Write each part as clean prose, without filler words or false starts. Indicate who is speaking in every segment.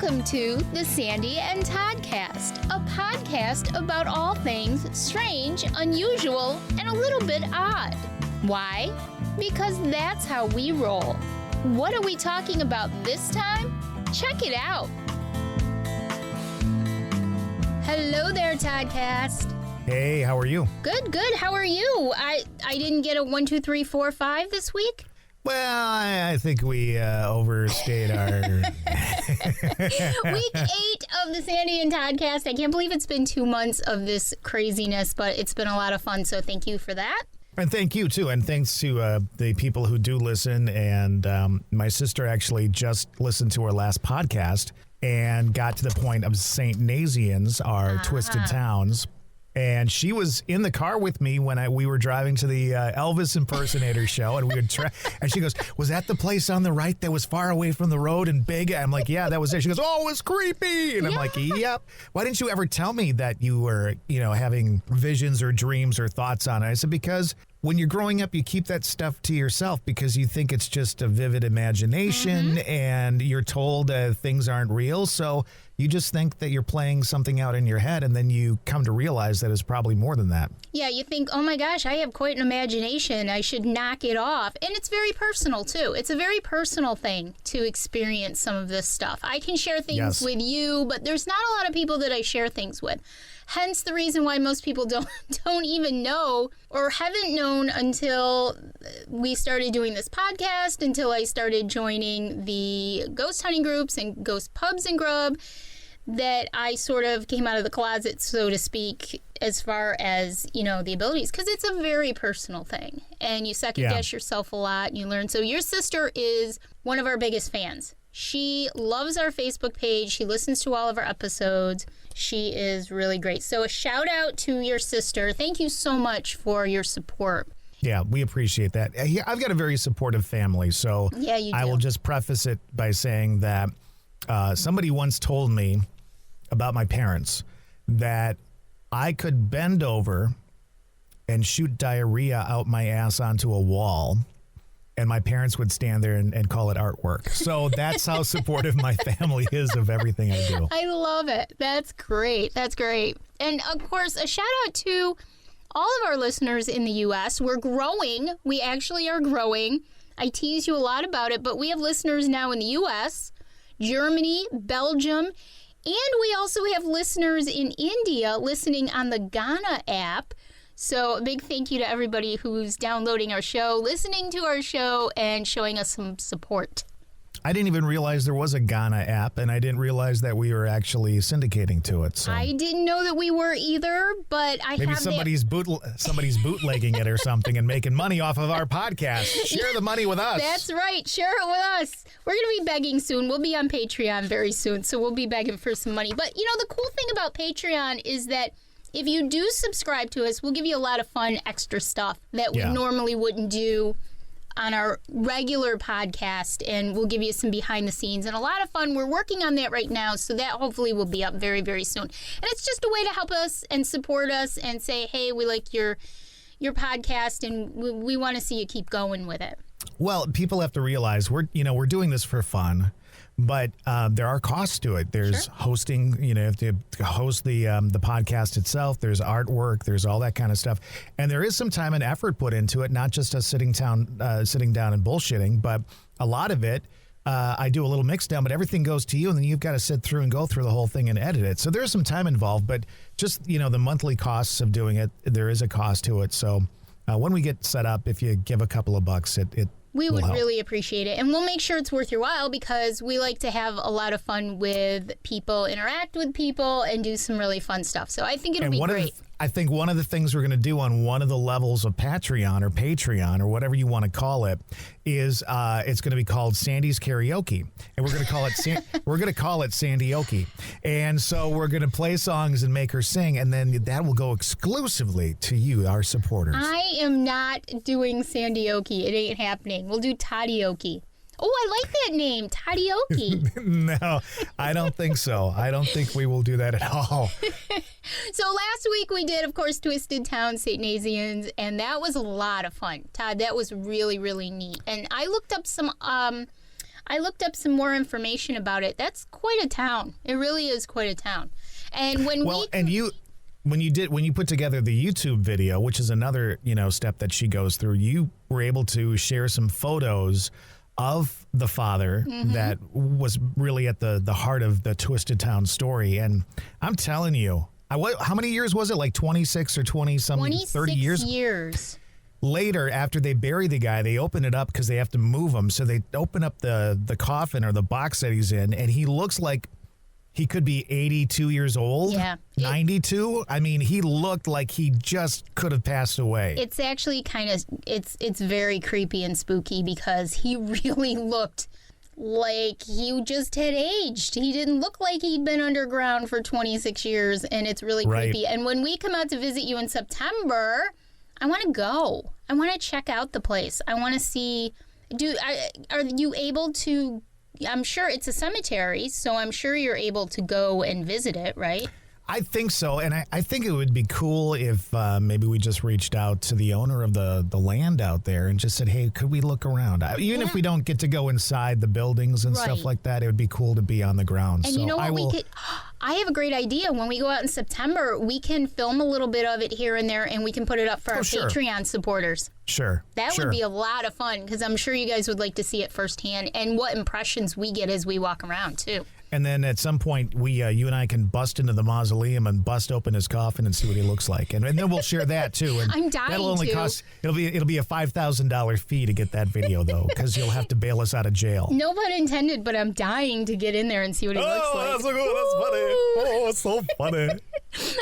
Speaker 1: Welcome to the Sandy and Toddcast, a podcast about all things strange, unusual, and a little bit odd. Why? Because that's how we roll. What are we talking about this time? Check it out. Hello there, Toddcast.
Speaker 2: Hey, how are you?
Speaker 1: Good. How are you? I didn't get a 1, 2, 3, 4, 5 this week.
Speaker 2: Well, I think we overstayed our...
Speaker 1: Week 8 of the Sandy and Toddcast. I can't believe it's been 2 months of this craziness, but it's been a lot of fun, so thank you for that.
Speaker 2: And thank you, too. And thanks to the people who do listen. And my sister actually just listened to our last podcast and got to the point of St. Nazianz, our Twisted Towns. And she was in the car with me when we were driving to the Elvis impersonator show, and we would and she goes, "Was that the place on the right that was far away from the road and big?" I'm like, "Yeah, that was it." She goes, "Oh, it was creepy," and I'm like, "Yep." Why didn't you ever tell me that you were, having visions or dreams or thoughts on it? I said, because when you're growing up, you keep that stuff to yourself because you think it's just a vivid imagination, and you're told things aren't real, so you just think that you're playing something out in your head, and then you come to realize that it's probably more than that.
Speaker 1: Yeah, you think, oh my gosh, I have quite an imagination. I should knock it off. And it's very personal, too. It's a very personal thing to experience some of this stuff. I can share things with you, but there's not a lot of people that I share things with. Hence the reason why most people don't even know or haven't known until we started doing this podcast, until I started joining the ghost hunting groups and ghost pubs and grub, that I sort of came out of the closet, so to speak, as far as, the abilities. Because it's a very personal thing. And you second-guess yourself a lot, and you learn. So your sister is one of our biggest fans. She loves our Facebook page. She listens to all of our episodes. She is really great. So a shout out to your sister. Thank you so much for your support.
Speaker 2: Yeah, we appreciate that. I've got a very supportive family, so
Speaker 1: yeah, you do.
Speaker 2: I will just preface it by saying that somebody once told me about my parents that I could bend over and shoot diarrhea out my ass onto a wall, and my parents would stand there and call it artwork. So that's how supportive my family is of everything I do.
Speaker 1: I love it. That's great. And, of course, a shout-out to all of our listeners in the U.S. We're growing. We actually are growing. I tease you a lot about it, but we have listeners now in the U.S., Germany, Belgium, and we also have listeners in India listening on the Ghana app. So a big thank you to everybody who's downloading our show, listening to our show, and showing us some support.
Speaker 2: I didn't even realize there was a Ghana app, and I didn't realize that we were actually syndicating to it. So
Speaker 1: I didn't know that we were either, but
Speaker 2: maybe somebody's bootlegging it or something and making money off of our podcast. Share the money with us.
Speaker 1: That's right. Share it with us. We're going to be begging soon. We'll be on Patreon very soon, so we'll be begging for some money. But, the cool thing about Patreon is that if you do subscribe to us, we'll give you a lot of fun extra stuff that we normally wouldn't do on our regular podcast, and we'll give you some behind the scenes and a lot of fun. We're working on that right now, so that hopefully will be up very, very soon. And it's just a way to help us and support us and say, hey, we like your podcast, and we want to see you keep going with it.
Speaker 2: Well, people have to realize we're doing this for fun, but there are costs to it. There's hosting, you have to host the podcast itself. There's artwork. There's all that kind of stuff. And there is some time and effort put into it, not just us sitting down and bullshitting, but a lot of it, I do a little mix down, but everything goes to you, and then you've got to sit through and go through the whole thing and edit it. So there's some time involved, but just, the monthly costs of doing it, there is a cost to it. So when we get set up, if you give a couple of bucks,
Speaker 1: we would really appreciate it. And we'll make sure it's worth your while because we like to have a lot of fun with people, interact with people, and do some really fun stuff. So I think it'll be great.
Speaker 2: I think one of the things we're going to do on one of the levels of Patreon or whatever you want to call it is it's going to be called Sandy's Karaoke, and we're going to call it Sandyoke. And so we're going to play songs and make her sing, and then that will go exclusively to you, our supporters.
Speaker 1: I am not doing Sandyoke. It ain't happening. We'll do Toddyoke. Oh, I like that name, Toddyoke.
Speaker 2: No, I don't think so. I don't think we will do that at all.
Speaker 1: So last week we did, of course, Twisted Town, St. Nazianz, and that was a lot of fun. Todd, that was really, really neat. And I looked up some, I I looked up some more information about it. That's quite a town. It really is quite a town. And when when you put together the YouTube video, which is another, step that she goes through, you were able to share some photos of the father that was really at the heart of the Twisted Town story. And I'm telling you, how many years was it? Like 26 or 30 years? 26 years.
Speaker 2: Later, after they bury the guy, they open it up because they have to move him. So they open up the coffin or the box that he's in, and he looks like he could be 82 years old.
Speaker 1: Yeah.
Speaker 2: 92. I mean, he looked like he just could have passed away.
Speaker 1: It's actually it's very creepy and spooky because he really looked like he just had aged. He didn't look like he'd been underground for 26 years, and it's really creepy. And when we come out to visit you in September, I want to go. I want to check out the place. I want to see. Are you able to? I'm sure it's a cemetery, so I'm sure you're able to go and visit it, right?
Speaker 2: I think so, and I think it would be cool if maybe we just reached out to the owner of the land out there and just said, hey, could we look around? Even if we don't get to go inside the buildings and stuff like that, it would be cool to be on the ground.
Speaker 1: And so you know what I have a great idea. When we go out in September, we can film a little bit of it here and there, and we can put it up for our Patreon supporters.
Speaker 2: Sure.
Speaker 1: That would be a lot of fun, because I'm sure you guys would like to see it firsthand and what impressions we get as we walk around, too.
Speaker 2: And then at some point, you and I can bust into the mausoleum and bust open his coffin and see what he looks like, and then we'll share that too. And
Speaker 1: I'm dying
Speaker 2: that'll only
Speaker 1: to.
Speaker 2: cost. It'll be a $5,000 fee to get that video though, because you'll have to bail us out of jail.
Speaker 1: No pun intended, but I'm dying to get in there and see what he looks like.
Speaker 2: That's so cool. That's funny. Oh, it's so funny.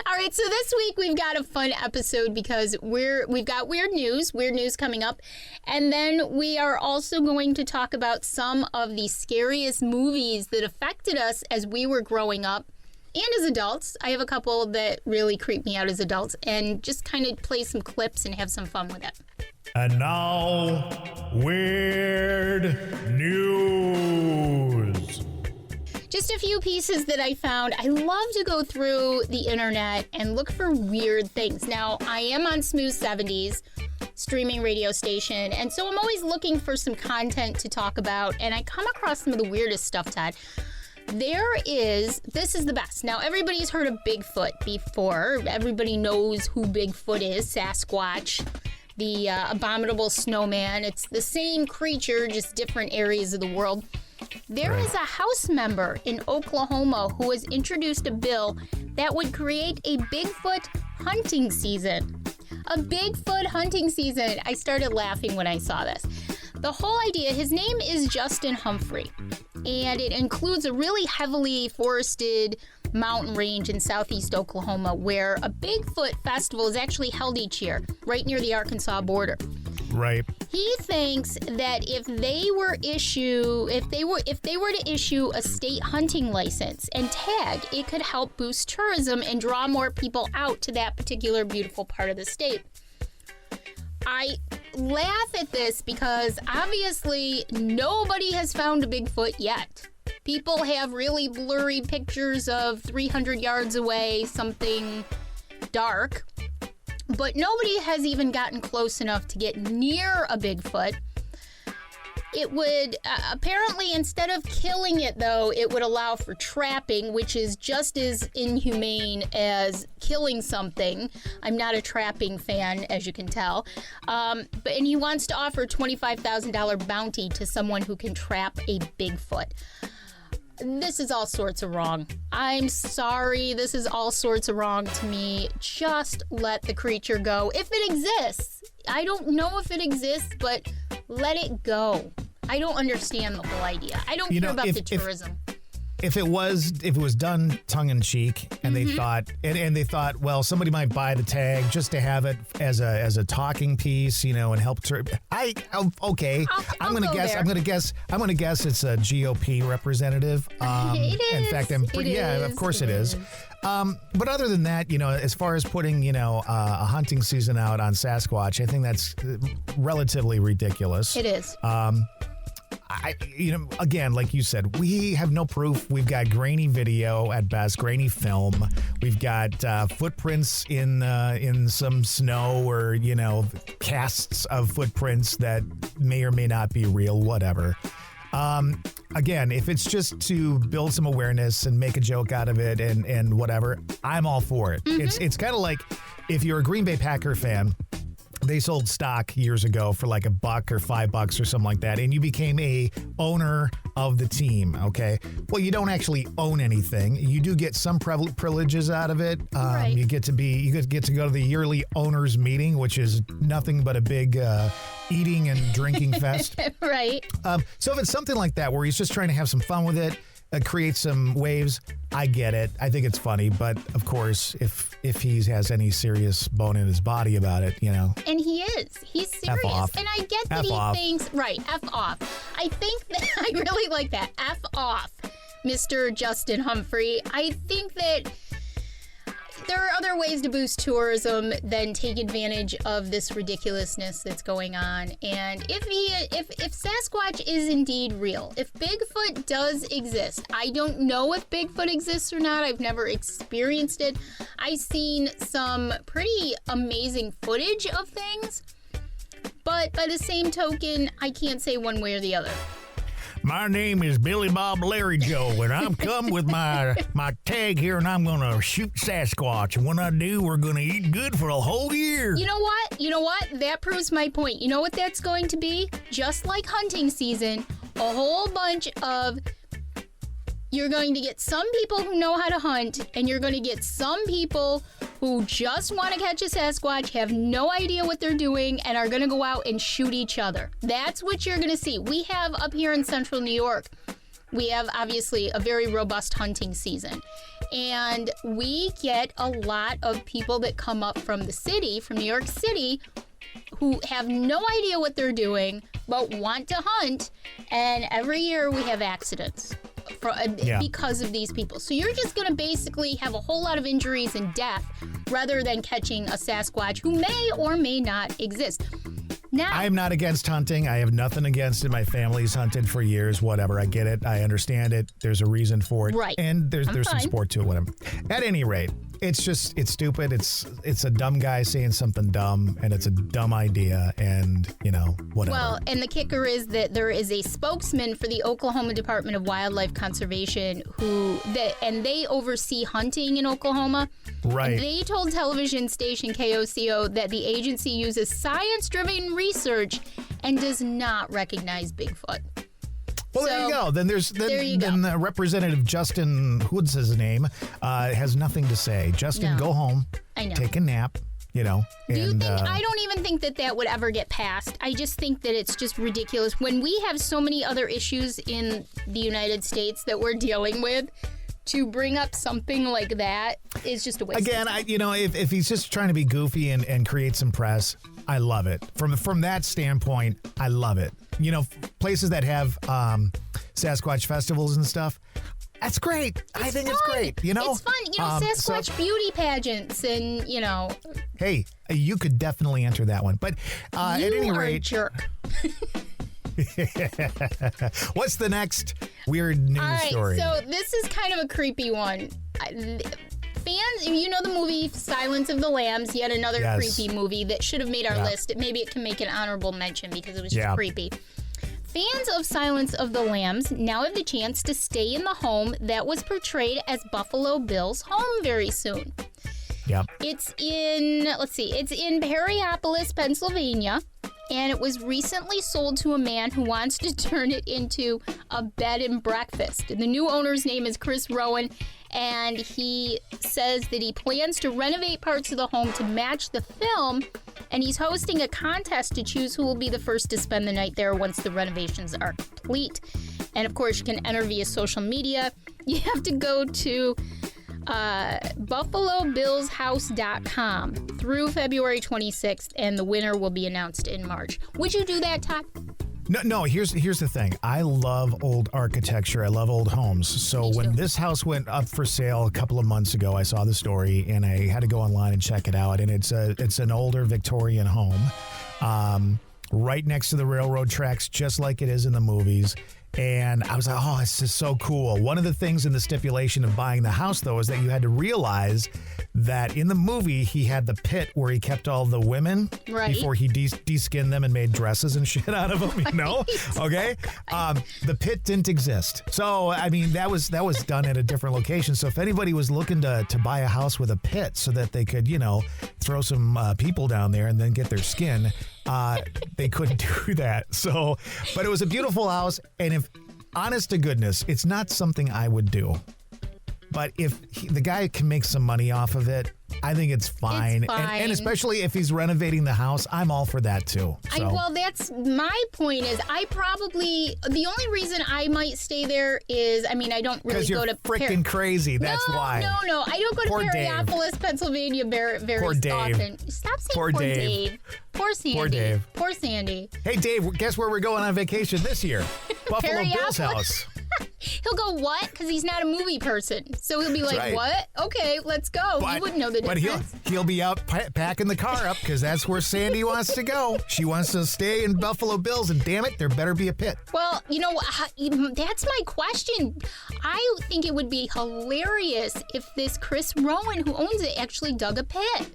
Speaker 1: All right, so this week we've got a fun episode because we've got weird news coming up, and then we are also going to talk about some of the scariest movies that affected us as we were growing up and as adults. I have a couple that really creep me out as adults, and just kind of play some clips and have some fun with it.
Speaker 2: And now, weird news.
Speaker 1: Just a few pieces that I found. I love to go through the internet and look for weird things. Now, I am on Smooth 70s streaming radio station, and so I'm always looking for some content to talk about, and I come across some of the weirdest stuff, Todd. This is the best. Now, everybody's heard of Bigfoot before. Everybody knows who Bigfoot is, Sasquatch, the abominable snowman. It's the same creature, just different areas of the world. There is a House member in Oklahoma who has introduced a bill that would create a Bigfoot hunting season. A Bigfoot hunting season. I started laughing when I saw this. The whole idea, his name is Justin Humphrey, and it includes a really heavily forested mountain range in southeast Oklahoma where a Bigfoot festival is actually held each year, right near the Arkansas border.
Speaker 2: Right.
Speaker 1: He thinks that if they were to issue a state hunting license and tag, it could help boost tourism and draw more people out to that particular beautiful part of the state. I laugh at this because obviously nobody has found a Bigfoot yet. People have really blurry pictures of 300 yards away, something dark. But nobody has even gotten close enough to get near a Bigfoot. It would, apparently, instead of killing it, though, it would allow for trapping, which is just as inhumane as killing something. I'm not a trapping fan, as you can tell. And he wants to offer a $25,000 bounty to someone who can trap a Bigfoot. This is all sorts of wrong. I'm sorry, this is all sorts of wrong to me. Just let the creature go. If it exists. I don't know if it exists, but let it go. I don't understand the whole idea. I don't care about the tourism.
Speaker 2: If it was done tongue in cheek, and they thought, and they thought, well, somebody might buy the tag just to have it as a talking piece, and help. I'm gonna guess it's a GOP representative.
Speaker 1: It is.
Speaker 2: In fact, of course it is. But other than that, as far as putting, a hunting season out on Sasquatch, I think that's relatively ridiculous.
Speaker 1: It is.
Speaker 2: Again, like you said, we have no proof. We've got grainy video at best, grainy film. We've got footprints in some snow, or casts of footprints that may or may not be real. Whatever. Again, if it's just to build some awareness and make a joke out of it and whatever, I'm all for it.
Speaker 1: Mm-hmm.
Speaker 2: It's kind of like if you're a Green Bay Packer fan, they sold stock years ago for like $1 or $5 or something like that, and you became a owner of the team. Okay, well, you don't actually own anything. You do get some privileges out of it.
Speaker 1: Right.
Speaker 2: You get to go to the yearly owners meeting, which is nothing but a big eating and drinking fest.
Speaker 1: Right.
Speaker 2: So if it's something like that where he's just trying to have some fun with it, create some waves, I get it. I think it's funny, but of course, if he has any serious bone in his body about it,
Speaker 1: And he is. He's serious.
Speaker 2: F off.
Speaker 1: And I get that thinks, right, F off. I think that I really like that. F off, Mr. Justin Humphrey. I think that there are other ways to boost tourism than take advantage of this ridiculousness that's going on. And if Sasquatch is indeed real, if Bigfoot does exist, I don't know if Bigfoot exists or not. I've never experienced it. I've seen some pretty amazing footage of things, but by the same token, I can't say one way or the other.
Speaker 2: My name is Billy Bob Larry Joe, and I'm come with my tag here, and I'm going to shoot Sasquatch. And when I do, we're going to eat good for a whole year.
Speaker 1: You know what? That proves my point. You know what that's going to be? Just like hunting season, a whole bunch of... You're going to get some people who know how to hunt, and you're going to get some people who just want to catch a Sasquatch, have no idea what they're doing, and are going to go out and shoot each other. That's what you're going to see. We have up here in central New York, we have obviously a very robust hunting season. And we get a lot of people that come up from the city, from New York City, who have no idea what they're doing, but want to hunt. And every year we have accidents because of these people. So you're just going to basically have a whole lot of injuries and death rather than catching a Sasquatch who may or may not exist. Now,
Speaker 2: I'm not against hunting. I have nothing against it. My family's hunted for years, whatever. I get it. I understand it. There's a reason for it.
Speaker 1: Right.
Speaker 2: And there's some sport to it, whatever. At any rate, it's stupid. It's a dumb guy saying something dumb, and it's a dumb idea, and, whatever.
Speaker 1: Well, and the kicker is that there is a spokesman for the Oklahoma Department of Wildlife Conservation and they oversee hunting in Oklahoma.
Speaker 2: Right.
Speaker 1: And they told television station KOCO that the agency uses science-driven research and does not recognize Bigfoot.
Speaker 2: Well, there you go. Then Representative Justin, what's his name, has nothing to say. Justin, go home.
Speaker 1: I know.
Speaker 2: Take a nap. Do you think?
Speaker 1: I don't even think that would ever get passed. I just think that it's just ridiculous when we have so many other issues in the United States that we're dealing with. To bring up something like that is just a waste.
Speaker 2: Again, if he's just trying to be goofy and create some press, I love it. From that standpoint, I love it. Places that have Sasquatch festivals and stuff, that's great. I think it's great.
Speaker 1: It's fun. Sasquatch beauty pageants and,
Speaker 2: Hey, you could definitely enter that one. But at any rate,
Speaker 1: you are a jerk.
Speaker 2: What's the next weird news story?
Speaker 1: So this is kind of a creepy one. Fans, the movie Silence of the Lambs, yet another creepy movie that should have made our list. Maybe it can make an honorable mention because it was just creepy. Fans of Silence of the Lambs now have the chance to stay in the home that was portrayed as Buffalo Bill's home very soon.
Speaker 2: Yep.
Speaker 1: It's in Perryopolis, Pennsylvania, and it was recently sold to a man who wants to turn it into a bed and breakfast. And the new owner's name is Chris Rowan, and he says that he plans to renovate parts of the home to match the film, and he's hosting a contest to choose who will be the first to spend the night there once the renovations are complete. And of course, you can enter via social media. You have to go to BuffaloBillsHouse.com through February 26th, and the winner will be announced in March. Would you do that, Todd?
Speaker 2: No. Here's the thing. I love old architecture. I love old homes. So when this house went up for sale a couple of months ago, I saw the story and I had to go online and check it out. And it's an older Victorian home, right next to the railroad tracks, just like it is in the movies. And I was like, oh, this is so cool. One of the things in the stipulation of buying the house, though, is that you had to realize that in the movie, he had the pit where he kept all the women before he de-skinned them and made dresses and shit out of them, you know? Okay? The pit didn't exist. So, I mean, that was done at a different location. So if anybody was looking to buy a house with a pit so that they could, you know, throw some people down there and then get their skin, they couldn't do that. So, but it was a beautiful house. And if, honest to goodness, it's not something I would do. But if the guy can make some money off of it, I think it's fine. And especially if he's renovating the house, I'm all for that too. So.
Speaker 1: Well, that's my point is the only reason I might stay there is, I mean, I don't really go to...
Speaker 2: Because you're freaking crazy. That's why.
Speaker 1: No. I don't go to Perryopolis, Pennsylvania very often. Stop saying poor Dave. Poor Sandy.
Speaker 2: Poor Dave.
Speaker 1: Poor Sandy.
Speaker 2: Hey, Dave, guess where we're going on vacation this year? Buffalo Bill's house.
Speaker 1: He'll go, what? Because he's not a movie person. So he'll be like,
Speaker 2: right.
Speaker 1: What? Okay, let's go. You wouldn't know the difference.
Speaker 2: But he'll be out packing the car up because that's where Sandy wants to go. She wants to stay in Buffalo Bills, and damn it, there better be a pit.
Speaker 1: Well, you know, that's my question. I think it would be hilarious if this Chris Rowan, who owns it, actually dug a pit.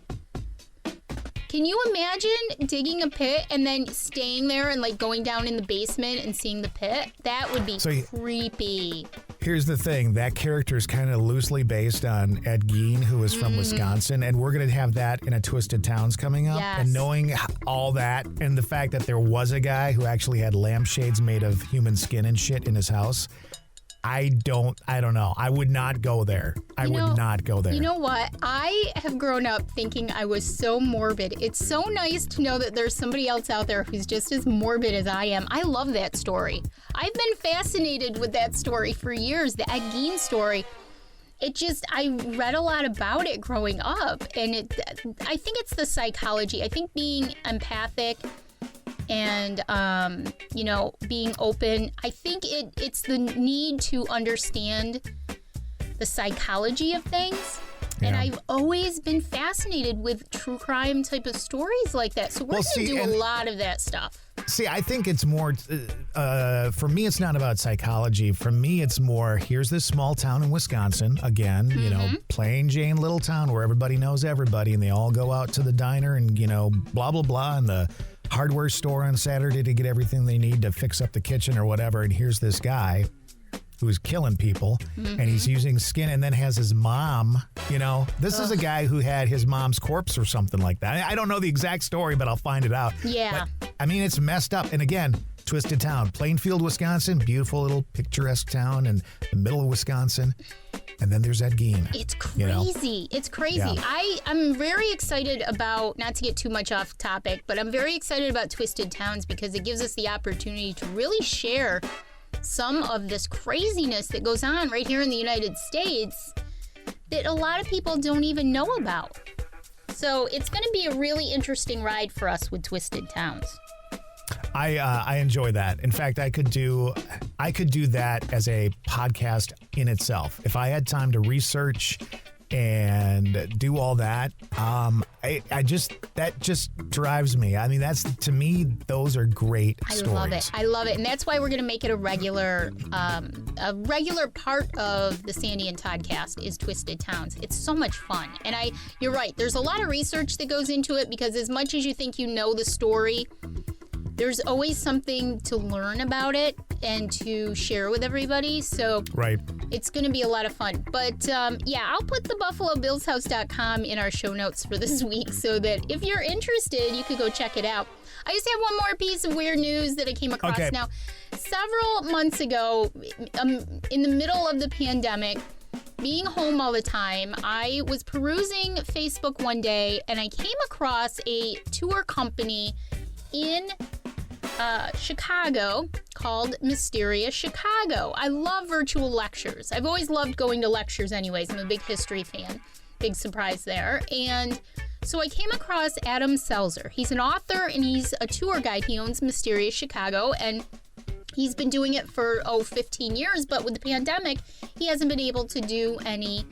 Speaker 1: Can you imagine digging a pit and then staying there and like going down in the basement and seeing the pit? That would be creepy.
Speaker 2: Here's the thing. That character is kind of loosely based on Ed Gein, who is from Wisconsin. And we're going to have that in a Twisted Towns coming up.
Speaker 1: Yes.
Speaker 2: And knowing all that and the fact that there was a guy who actually had lampshades made of human skin and shit in his house. I don't know. I would not go there. I would not go there.
Speaker 1: You know what? I have grown up thinking I was so morbid. It's so nice to know that there's somebody else out there who's just as morbid as I am. I love that story. I've been fascinated with that story for years, the Ed Gein story. I read a lot about it growing up, and I think it's the psychology. I think being empathic and, being open. I think it's the need to understand the psychology of things. Yeah. And I've always been fascinated with true crime type of stories like that. So we're going to do a lot of that stuff.
Speaker 2: See, I think it's more, for me, it's not about psychology. For me, it's more, here's this small town in Wisconsin, again, you know, plain Jane little town where everybody knows everybody and they all go out to the diner and, you know, blah, blah, blah, and the hardware store on Saturday to get everything they need to fix up the kitchen or whatever. And here's this guy who's killing people and he's using skin and then has his mom, you know, this is a guy who had his mom's corpse or something like that. I don't know the exact story, but I'll find it out.
Speaker 1: Yeah.
Speaker 2: But, I mean, it's messed up. And again, Twisted Town, Plainfield, Wisconsin, beautiful little picturesque town in the middle of Wisconsin. And then there's Ed Gein.
Speaker 1: It's crazy. You know? It's crazy. Yeah. I'm very excited about, not to get too much off topic, but I'm very excited about Twisted Towns because it gives us the opportunity to really share some of this craziness that goes on right here in the United States that a lot of people don't even know about. So it's going to be a really interesting ride for us with Twisted Towns.
Speaker 2: I enjoy that. In fact, I could do that as a podcast in itself. If I had time to research and do all that, that just drives me. I mean, to me, those are great stories.
Speaker 1: I love it. And that's why we're going to make it a regular part of the Sandy and Toddcast is Twisted Towns. It's so much fun. And you're right. There's a lot of research that goes into it because as much as you think you know the story, there's always something to learn about it and to share with everybody. So it's going to be a lot of fun. But I'll put the BuffaloBillsHouse.com in our show notes for this week so that if you're interested, you could go check it out. I just have one more piece of weird news that I came across. Okay. Now, several months ago, in the middle of the pandemic, being home all the time, I was perusing Facebook one day and I came across a tour company in Chicago called Mysterious Chicago. I love virtual lectures. I've always loved going to lectures anyways. I'm a big history fan. Big surprise there. And so I came across Adam Selzer. He's an author and he's a tour guide. He owns Mysterious Chicago and he's been doing it for 15 years, but with the pandemic, he hasn't been able to do any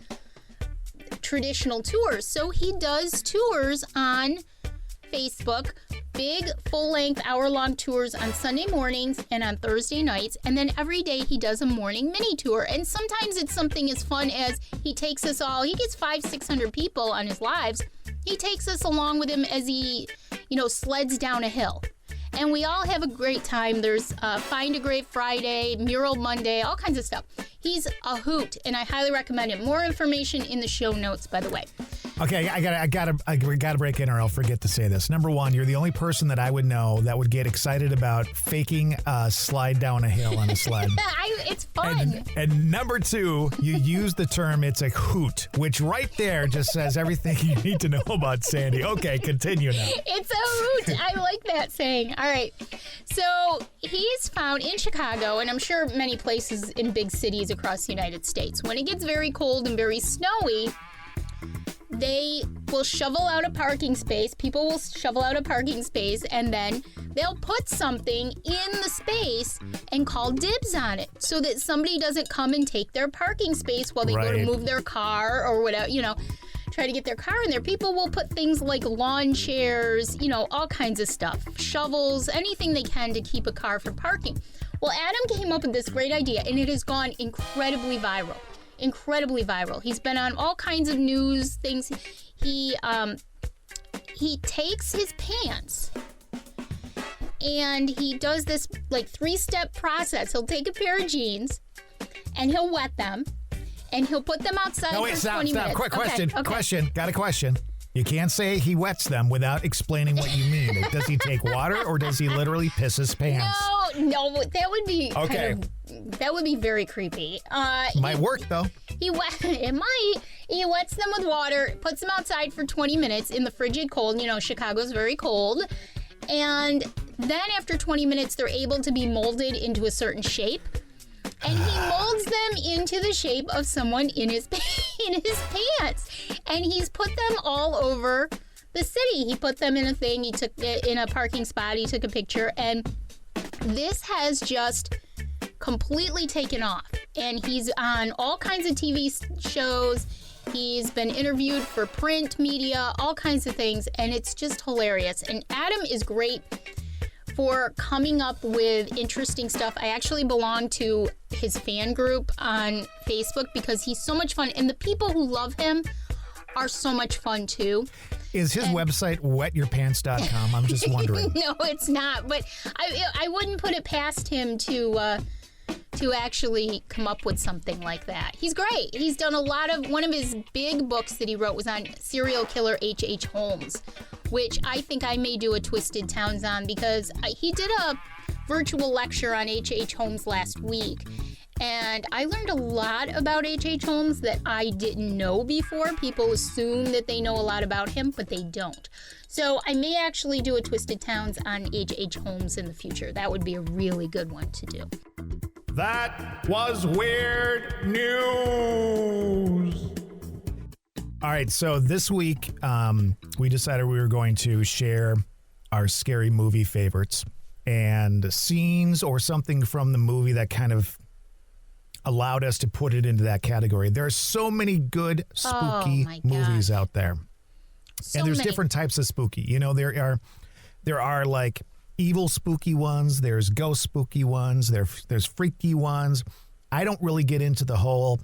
Speaker 1: traditional tours. So he does tours on Facebook, big, full-length, hour-long tours on Sunday mornings and on Thursday nights. And then every day he does a morning mini tour. And sometimes it's something as fun as he takes us all. He gets 500-600 people on his lives. He takes us along with him as he, sleds down a hill. And we all have a great time. There's Find a Grave Friday, Mural Monday, all kinds of stuff. He's a hoot, and I highly recommend it. More information in the show notes, by the way.
Speaker 2: Okay, I gotta break in, or I'll forget to say this. Number one, you're the only person that I would know that would get excited about faking a slide down a hill on a sled.
Speaker 1: It's fun.
Speaker 2: And number two, you use the term "it's a hoot," which right there just says everything you need to know about Sandy. Okay, continue now.
Speaker 1: It's a hoot. I like that saying. All right. So he's found in Chicago, and I'm sure many places in big cities across the United States, when it gets very cold and very snowy, they will shovel out a parking space. People will shovel out a parking space, and then they'll put something in the space and call dibs on it so that somebody doesn't come and take their parking space while they go to move their car or whatever, try to get their car in there. People will put things like lawn chairs, all kinds of stuff, shovels, anything they can to keep a car from parking. Well, Adam came up with this great idea, and it has gone incredibly viral. He's been on all kinds of news things. He takes his pants and he does this like 3-step process. He'll take a pair of jeans and he'll wet them and he'll put them outside for 20 minutes.
Speaker 2: Quick question.
Speaker 1: Okay.
Speaker 2: Question. Got a question. You can't say he wets them without explaining what you mean. Does he take water or does he literally piss his pants?
Speaker 1: No, that would be
Speaker 2: okay.
Speaker 1: That would be very creepy.
Speaker 2: Might work though.
Speaker 1: It might. He wets them with water, puts them outside for 20 minutes in the frigid cold. Chicago's very cold. And then after 20 minutes, they're able to be molded into a certain shape. And he molds them into the shape of someone in his pants. And he's put them all over the city. He put them in a thing. He took it in a parking spot. He took a picture. And this has just completely taken off. And he's on all kinds of TV shows. He's been interviewed for print media, all kinds of things. And it's just hilarious. And Adam is great for coming up with interesting stuff. I actually belong to his fan group on Facebook because he's so much fun. And the people who love him are so much fun too.
Speaker 2: Is his website wetyourpants.com? I'm just wondering.
Speaker 1: No, it's not. But I wouldn't put it past him to actually come up with something like that. He's great. He's done one of his big books that he wrote was on serial killer H.H. Holmes, which I think I may do a Twisted Towns on because he did a virtual lecture on H.H. Holmes last week. And I learned a lot about H.H. Holmes that I didn't know before. People assume that they know a lot about him, but they don't. So I may actually do a Twisted Towns on H.H. Holmes in the future. That would be a really good one to do.
Speaker 2: That was weird news. All right, so this week we decided we were going to share our scary movie favorites and scenes or something from the movie that kind of allowed us to put it into that category. There are so many good spooky movies out there. And there's different types of spooky. There are like evil spooky ones, there's ghost spooky ones, there's freaky ones. I don't really get into the whole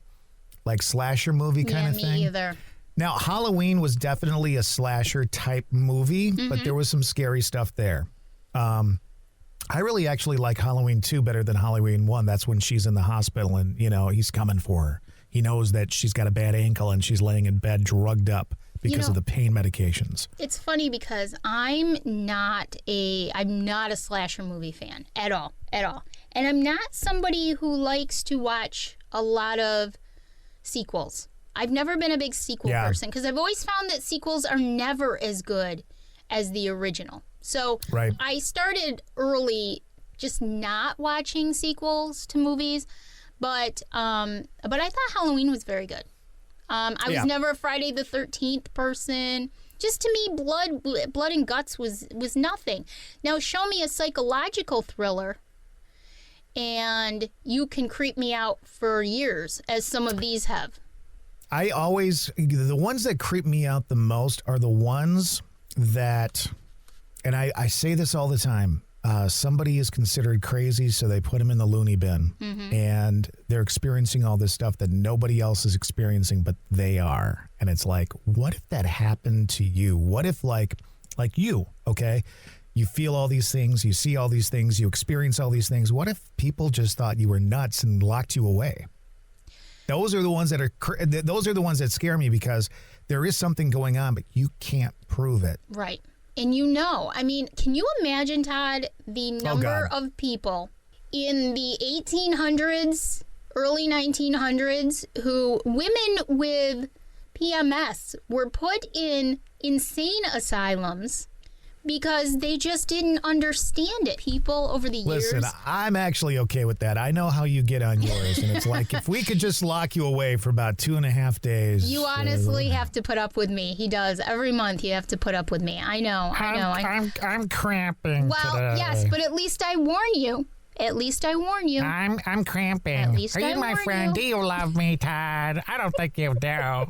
Speaker 2: like slasher movie kind of thing.
Speaker 1: Me either.
Speaker 2: Now, Halloween was definitely a slasher type movie, but there was some scary stuff there. I really actually like Halloween 2 better than Halloween 1. That's when she's in the hospital and, he's coming for her. He knows that she's got a bad ankle and she's laying in bed drugged up because of the pain medications.
Speaker 1: It's funny because I'm not a slasher movie fan at all. And I'm not somebody who likes to watch a lot of sequels. I've never been a big sequel person because I've always found that sequels are never as good as the original. So I started early just not watching sequels to movies, but I thought Halloween was very good. I was never a Friday the 13th person. Just to me, blood and guts was nothing. Now show me a psychological thriller, and you can creep me out for years, as some of these have. The ones that creep me out the most are the ones that
Speaker 2: and I say this all the time. Somebody is considered crazy, so they put him in the loony bin. And they're experiencing all this stuff that nobody else is experiencing, but they are. And it's like, what if that happened to you? What if like you, okay? You feel all these things, you see all these things, you experience all these things. What if people just thought you were nuts and locked you away? Those are the ones that scare me, because there is something going on, but you can't prove it.
Speaker 1: Right. And I mean, can you imagine, Todd, the number of people in the 1800s, early 1900s, women with PMS were put in insane asylums because they just didn't understand it. People over the years.
Speaker 2: Listen, I'm actually okay with that. I know how you get on yours. And it's like, if we could just lock you away for about 2.5 days.
Speaker 1: You honestly have to put up with me. He does. Every month you have to put up with me. I know.
Speaker 2: I'm cramping today.
Speaker 1: Yes, but at least I warn you. At least I warn you.
Speaker 2: I'm cramping.
Speaker 1: At least
Speaker 2: Are
Speaker 1: I
Speaker 2: you my
Speaker 1: warn
Speaker 2: friend?
Speaker 1: you.
Speaker 2: Do you love me, Todd? I don't think you do.
Speaker 1: I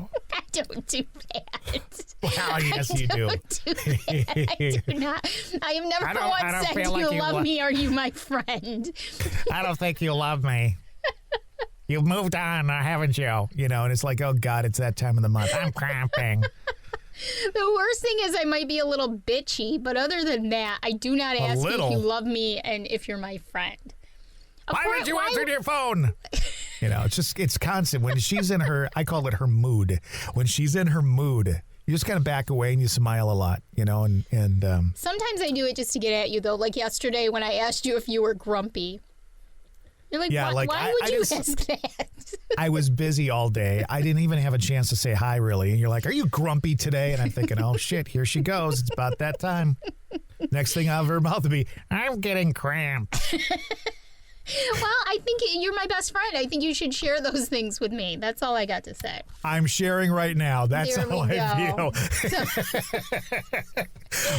Speaker 1: don't do that.
Speaker 2: Well, yes, you do.
Speaker 1: I do not. I have never once said, do you love me? Are you my friend?
Speaker 2: I don't think you love me. You've moved on, haven't you? You know, and it's like, oh, God, it's that time of the month. I'm cramping.
Speaker 1: The worst thing is I might be a little bitchy, but other than that, I do not ask you if you love me and if you're my friend.
Speaker 2: Why did you answer your phone? You know, it's constant. When she's in her, I call it her mood. When she's in her mood, you just kind of back away and you smile a lot, you know, and
Speaker 1: sometimes I do it just to get at you, though. Like yesterday when I asked you if you were grumpy. You're like, yeah, why would you ask that?
Speaker 2: I was busy all day. I didn't even have a chance to say hi, really. And you're like, are you grumpy today? And I'm thinking, oh, shit, here she goes. It's about that time. Next thing out of her mouth will be, I'm getting cramps.
Speaker 1: Well, I think you're my best friend. I think you should share those things with me. That's all I got to say.
Speaker 2: I'm sharing right now. That's how I feel.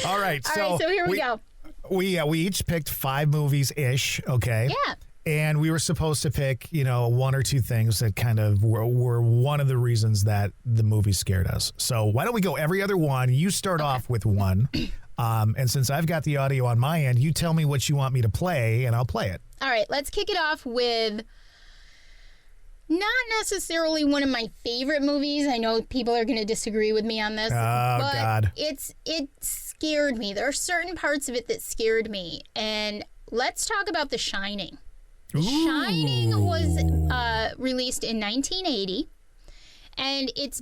Speaker 2: All right.
Speaker 1: So here we go.
Speaker 2: We each picked 5 movies-ish, okay?
Speaker 1: Yeah.
Speaker 2: And we were supposed to pick, you know, 1 or 2 things that kind of were one of the reasons that the movie scared us. So why don't we go every other one? You start off with one. And since I've got the audio on my end, you tell me what you want me to play, and I'll play it.
Speaker 1: All right, let's kick it off with not necessarily one of my favorite movies. I know people are going to disagree with me on this.
Speaker 2: Oh,
Speaker 1: but
Speaker 2: God.
Speaker 1: It scared me. There are certain parts of it that scared me. And let's talk about The Shining. The Shining was released in 1980. And it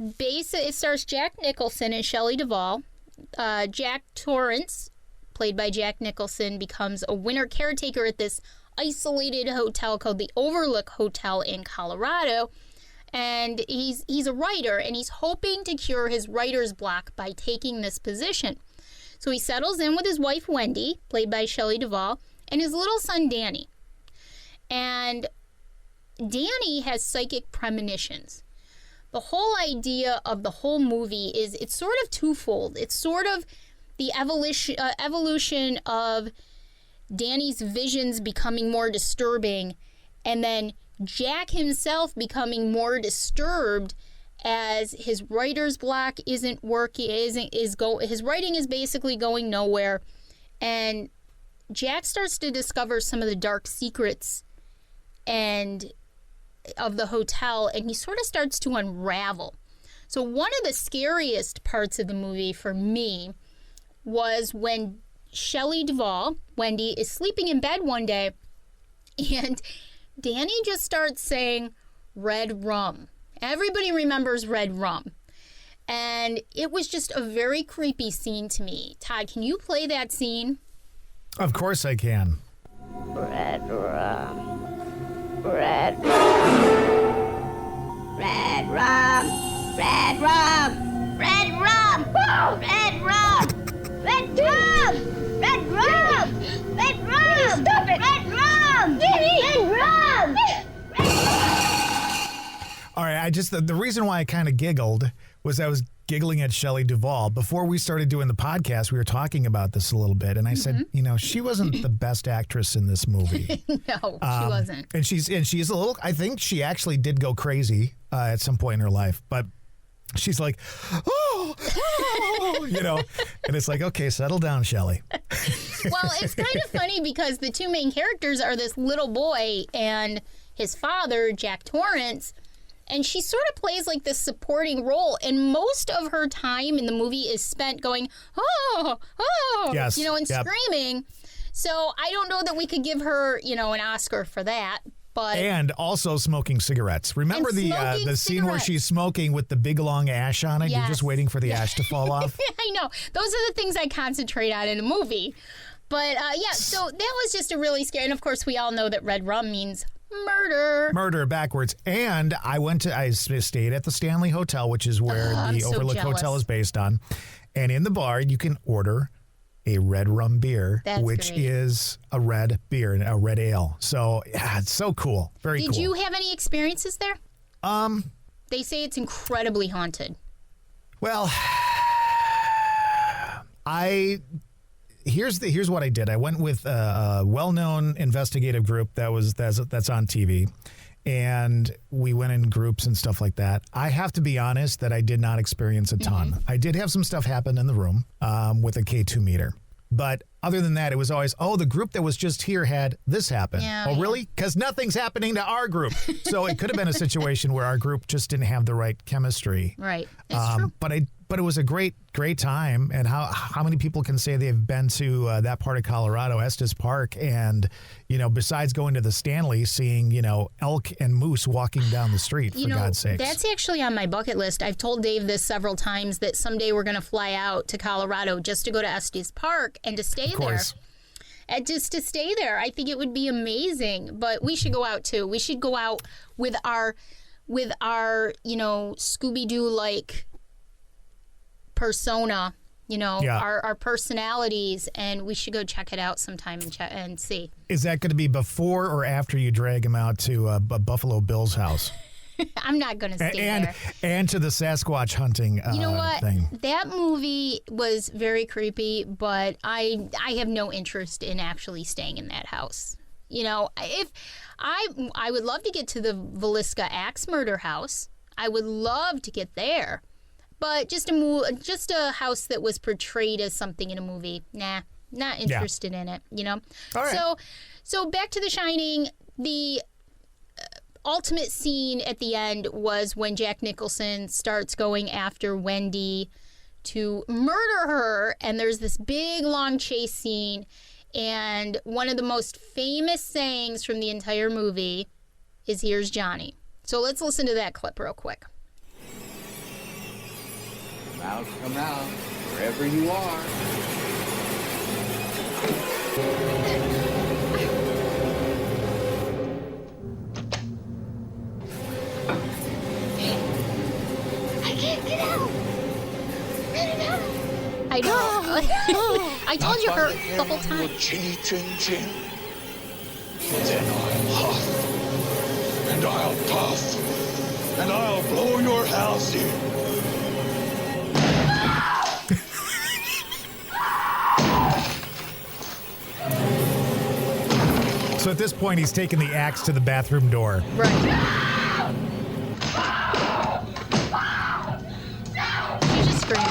Speaker 1: stars Jack Nicholson and Shelley Duvall. Jack Torrance, played by Jack Nicholson, becomes a winter caretaker at this isolated hotel called the Overlook Hotel in Colorado. And he's a writer, and he's hoping to cure his writer's block by taking this position. So he settles in with his wife, Wendy, played by Shelley Duvall, and his little son, Danny. And Danny has psychic premonitions. The whole idea of the whole movie is it's sort of twofold. It's sort of the evolution of Danny's visions becoming more disturbing, and then Jack himself becoming more disturbed as his writer's block isn't working. His writing is basically going nowhere, and Jack starts to discover some of the dark secrets and of the hotel, and he sort of starts to unravel. So one of the scariest parts of the movie for me was when Shelley Duvall, Wendy, is sleeping in bed one day, and Danny just starts saying red rum. Everybody remembers red rum. And it was just a very creepy scene to me. Todd, can you play that scene?
Speaker 2: Of course I can.
Speaker 3: Red rum. Red rum. Red rum. Red rum. Red rum. Red rum. Red rum. Red rum. Red rum. Stop it. Red rum. Red rum.
Speaker 2: All right, the reason why I kind of giggled was I was giggling at Shelley Duvall. Before we started doing the podcast, we were talking about this a little bit, and I said, you know, she wasn't the best actress in this movie.
Speaker 1: No, she wasn't.
Speaker 2: And she's a little, I think she actually did go crazy at some point in her life, but she's like, oh, And it's like, okay, settle down, Shelley.
Speaker 1: Well, it's kind of funny because the two main characters are this little boy and his father, Jack Torrance, and she sort of plays like this supporting role, and most of her time in the movie is spent going, oh,
Speaker 2: yes.
Speaker 1: And screaming. So I don't know that we could give her, an Oscar for that. But
Speaker 2: and also smoking cigarettes. Remember the scene where she's smoking with the big long ash on it? Yes. You're just waiting for the ash to fall off?
Speaker 1: I know. Those are the things I concentrate on in a movie. But so that was just a really scary. And of course, we all know that red rum means murder.
Speaker 2: Murder backwards. And I stayed at the Stanley Hotel, which is where the Overlook Hotel is based on. And in the bar, you can order a red rum beer, which is a red beer, a red ale. So, yeah, it's so cool. Very cool.
Speaker 1: Did you have any experiences there? They say it's incredibly haunted.
Speaker 2: Well, here's what I did. I went with a well-known investigative group that's on TV. And we went in groups and stuff like that. I have to be honest that I did not experience a ton. Mm-hmm. I did have some stuff happen in the room with a K2 meter. But other than that, it was always, the group that was just here had this happen. Yeah, really? Because nothing's happening to our group. So it could have been a situation where our group just didn't have the right chemistry.
Speaker 1: Right. It's true.
Speaker 2: But it was a great time. And how many people can say they've been to that part of Colorado, Estes Park, and, besides going to the Stanley, seeing, elk and moose walking down the street, for God's sakes.
Speaker 1: That's actually on my bucket list. I've told Dave this several times that someday we're going to fly out to Colorado just to go to Estes Park and to stay there. And just to stay there. I think it would be amazing. But we should go out, too. We should go out with our Scooby-Doo-like persona, our personalities, and we should go check it out sometime and see.
Speaker 2: Is that going to be before or after you drag him out to Buffalo Bill's house?
Speaker 1: I'm not going to stay there.
Speaker 2: And to the Sasquatch hunting
Speaker 1: You know what?
Speaker 2: thing.
Speaker 1: That movie was very creepy, but I have no interest in actually staying in that house. If I would love to get to the Villisca Axe murder house. I would love to get there. But just a house that was portrayed as something in a movie, nah, not interested in it, All right. So back to The Shining. The ultimate scene at the end was when Jack Nicholson starts going after Wendy to murder her, and there's this big, long chase scene, and one of the most famous sayings from the entire movie is, "Here's Johnny." So let's listen to that clip real quick.
Speaker 4: Come out, wherever you are.
Speaker 3: I can't get out. Get it out.
Speaker 1: I know. I told you her the whole time.
Speaker 4: Chinny chin chin. Then I'll huff, and I'll puff, and I'll blow your house in.
Speaker 2: So at this point, he's taking the axe to the bathroom door.
Speaker 1: Right. She's just screaming.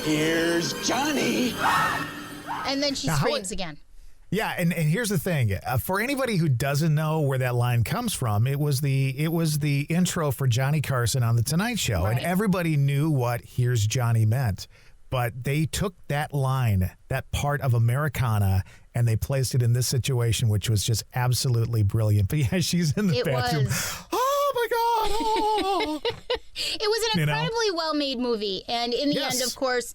Speaker 4: Here's Johnny.
Speaker 1: And then she screams again.
Speaker 2: Yeah, and here's the thing. For anybody who doesn't know where that line comes from, it was the intro for Johnny Carson on The Tonight Show. Right. And everybody knew what "Here's Johnny" meant. But they took that line, that part of Americana, and they placed it in this situation, which was just absolutely brilliant. But yeah, she's in the bathroom. Oh, my God. Oh.
Speaker 1: It was an incredibly well-made movie. And in the end, of course,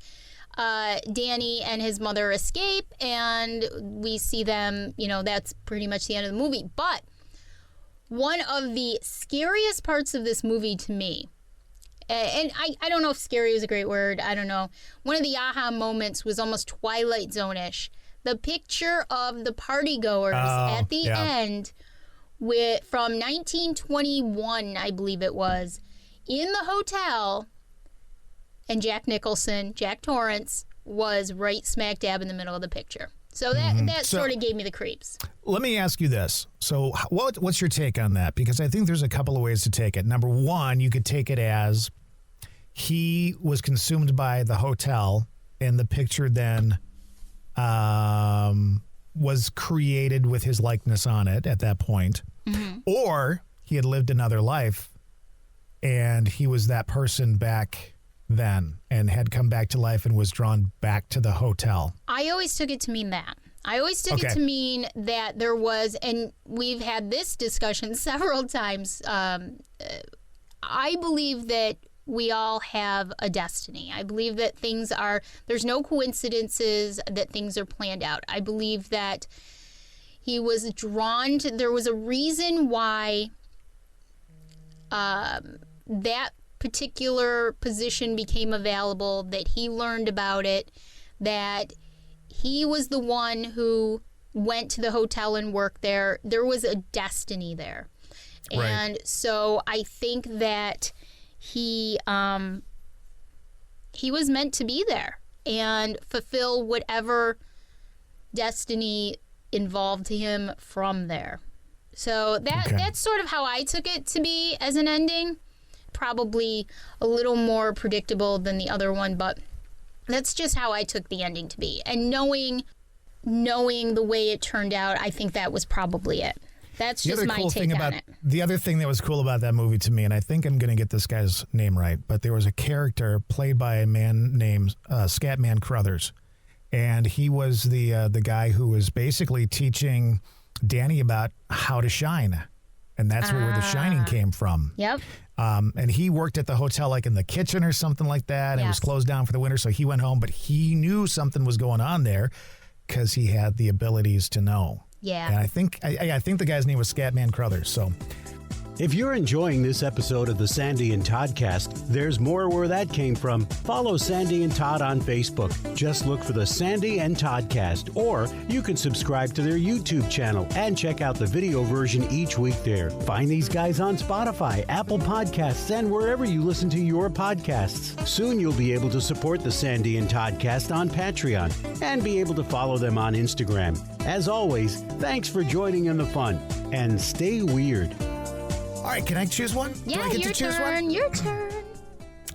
Speaker 1: Danny and his mother escape, and we see them, that's pretty much the end of the movie. But one of the scariest parts of this movie to me, and I don't know if scary is a great word. I don't know. One of the aha moments was almost Twilight Zone-ish. The picture of the partygoers at the end from 1921, I believe it was, in the hotel, and Jack Nicholson, Jack Torrance, was right smack dab in the middle of the picture. So that sort of gave me the creeps.
Speaker 2: Let me ask you this. So what's your take on that? Because I think there's a couple of ways to take it. Number one, you could take it as he was consumed by the hotel, and the picture then was created with his likeness on it at that point. Mm-hmm. Or he had lived another life, and he was that person back then and had come back to life and was drawn back to the hotel.
Speaker 1: I always took it to mean that. I always took it to mean that there was, and we've had this discussion several times, I believe that we all have a destiny. I believe that there's no coincidences, that things are planned out. I believe that he was drawn to, there was a reason why that particular position became available, that he learned about it, that he was the one who went to the hotel and worked there. There was a destiny there. Right. And so I think that he was meant to be there and fulfill whatever destiny involved him from there. So that's sort of how I took it to be as an ending. Probably a little more predictable than the other one, but that's just how I took the ending to be. And knowing the way it turned out, I think that was probably it. That's just my take on it.
Speaker 2: The other thing that was cool about that movie to me, and I think I'm going to get this guy's name right, but there was a character played by a man named Scatman Crothers, and he was the guy who was basically teaching Danny about how to shine, and that's where The Shining came from.
Speaker 1: Yep.
Speaker 2: And he worked at the hotel, like in the kitchen or something like that. And It was closed down for the winter, so he went home. But he knew something was going on there because he had the abilities to know.
Speaker 1: Yeah.
Speaker 2: And I think the guy's name was Scatman Crothers. So,
Speaker 5: if you're enjoying this episode of the Sandy and Toddcast, there's more where that came from. Follow Sandy and Todd on Facebook. Just look for the Sandy and Toddcast, or you can subscribe to their YouTube channel and check out the video version each week there. Find these guys on Spotify, Apple Podcasts, and wherever you listen to your podcasts. Soon you'll be able to support the Sandy and Toddcast on Patreon and be able to follow them on Instagram. As always, thanks for joining in the fun, and stay weird.
Speaker 2: All right, can I choose one?
Speaker 1: Yeah,
Speaker 2: Do I get
Speaker 1: your
Speaker 2: to choose
Speaker 1: turn.
Speaker 2: one?
Speaker 1: Your turn.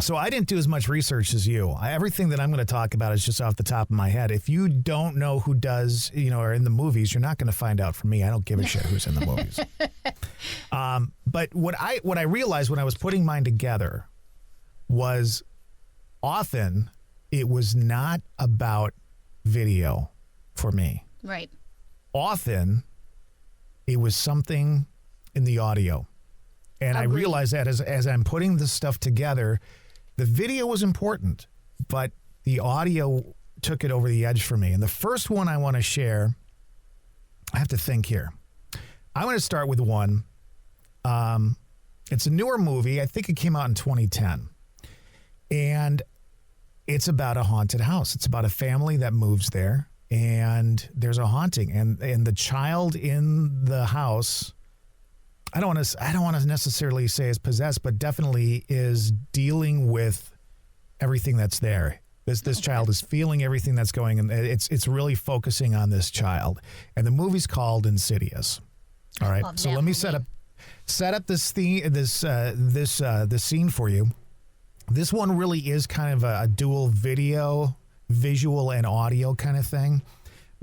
Speaker 2: So I didn't do as much research as you. Everything that I'm going to talk about is just off the top of my head. If you don't know who does, are in the movies, you're not going to find out from me. I don't give a shit who's in the movies. But what I realized when I was putting mine together was often it was not about video for me.
Speaker 1: Right.
Speaker 2: Often it was something in the audio. And I realized that as I'm putting this stuff together, the video was important, but the audio took it over the edge for me. And the first one I want to share, I have to think here. I want to start with one. It's a newer movie. I think it came out in 2010. And it's about a haunted house. It's about a family that moves there, and there's a haunting. And the child in the house, I don't want to necessarily say is possessed, but definitely is dealing with everything that's there. This child is feeling everything that's going, and it's really focusing on this child. And the movie's called Insidious. All right, so let me set up this theme, this scene for you. This one really is kind of a dual visual and audio kind of thing.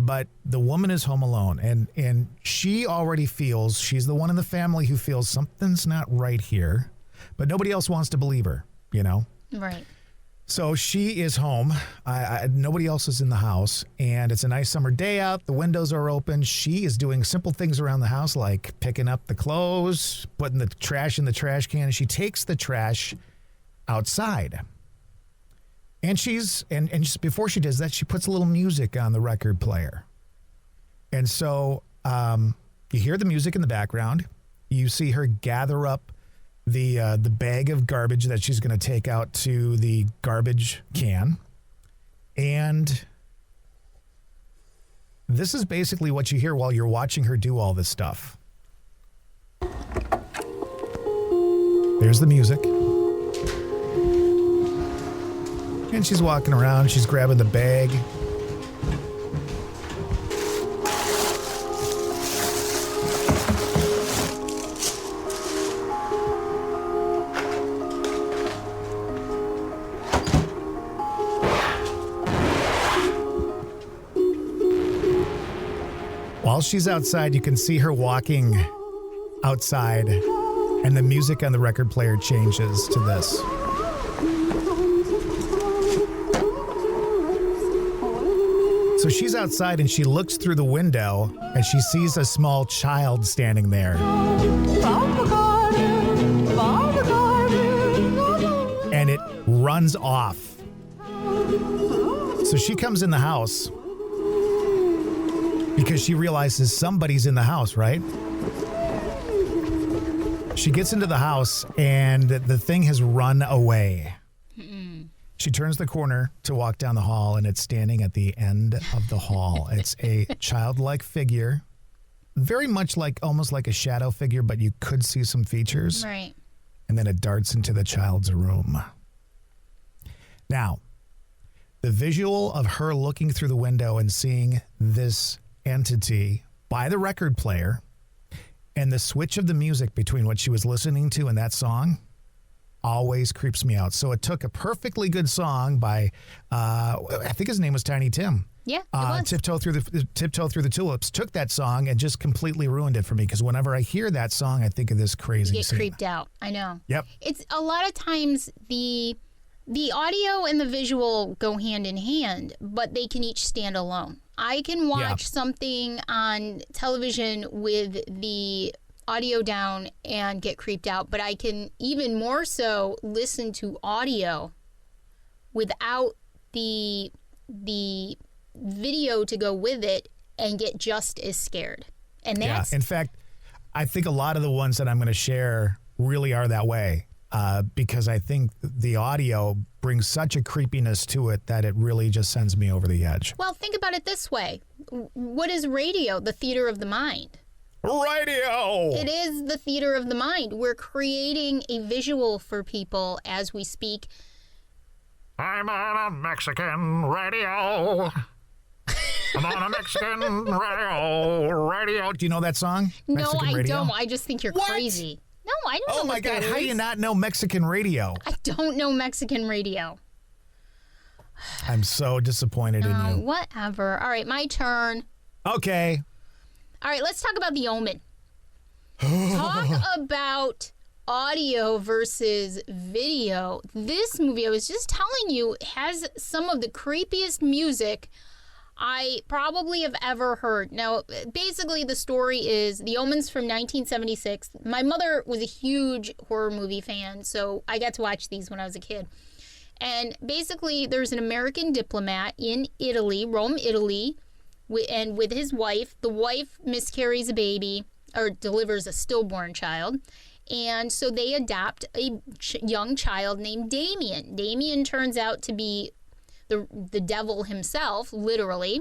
Speaker 2: But the woman is home alone, and she already feels, she's the one in the family who feels something's not right here, but nobody else wants to believe her,
Speaker 1: Right.
Speaker 2: So she is home. Nobody else is in the house, and it's a nice summer day out. The windows are open. She is doing simple things around the house, like picking up the clothes, putting the trash in the trash can, and she takes the trash outside. And just before she does that, she puts a little music on the record player. And so you hear the music in the background. You see her gather up the bag of garbage that she's going to take out to the garbage can. And this is basically what you hear while you're watching her do all this stuff. There's the music. And she's walking around, she's grabbing the bag. while she's outside, you can see her walking outside, and the music on the record player changes to this. So she's outside and she looks through the window and she sees a small child standing there. And it runs off. So she comes in the house because she realizes somebody's in the house, right? She gets into the house and the thing has run away. She turns the corner to walk down the hall, and it's standing at the end of the hall. It's a childlike figure, very much like, almost like a shadow figure, but you could see some features.
Speaker 1: Right.
Speaker 2: And then it darts into the child's room. Now, the visual of her looking through the window and seeing this entity by the record player and the switch of the music between what she was listening to and that song always creeps me out. So it took a perfectly good song by, I think his name was Tiny Tim.
Speaker 1: Yeah, it was.
Speaker 2: Tiptoe Through the Tulips took that song and just completely ruined it for me, because whenever I hear that song, I think of this crazy
Speaker 1: You get
Speaker 2: scene.
Speaker 1: creeped out. I know.
Speaker 2: Yep.
Speaker 1: It's a lot of times the audio and the visual go hand in hand, but they can each stand alone. I can watch something on television with the audio down and get creeped out, but I can even more so listen to audio without the video to go with it and get just as scared. And that's
Speaker 2: in fact, I think a lot of the ones that I'm going to share really are that way, because I think the audio brings such a creepiness to it that it really just sends me over the edge.
Speaker 1: Well, think about it this way. What is radio? The theater of the mind.
Speaker 2: Radio!
Speaker 1: It is the theater of the mind. We're creating a visual for people as we speak.
Speaker 2: I'm on a Mexican radio. I'm on a Mexican radio. Do you know that song?
Speaker 1: No,
Speaker 2: Mexican
Speaker 1: I
Speaker 2: radio?
Speaker 1: don't. I just think you're crazy. No, I don't know.
Speaker 2: Oh my
Speaker 1: what
Speaker 2: God,
Speaker 1: that
Speaker 2: how do
Speaker 1: is.
Speaker 2: you not know Mexican radio?
Speaker 1: I don't know Mexican radio.
Speaker 2: I'm so disappointed in you.
Speaker 1: Whatever. All right, my turn.
Speaker 2: Okay.
Speaker 1: All right, let's talk about the Omen. Talk about audio versus video. This movie, I was just telling you, has some of the creepiest music I probably have ever heard. Now, basically, the story is The Omen's from 1976. My mother was a huge horror movie fan, so I got to watch these when I was a kid. And basically, there's an American diplomat in Italy, Rome, Italy, and with his wife. The wife miscarries a baby, or delivers a stillborn child. And so they adopt a young child named Damien. Damien turns out to be the devil himself, literally.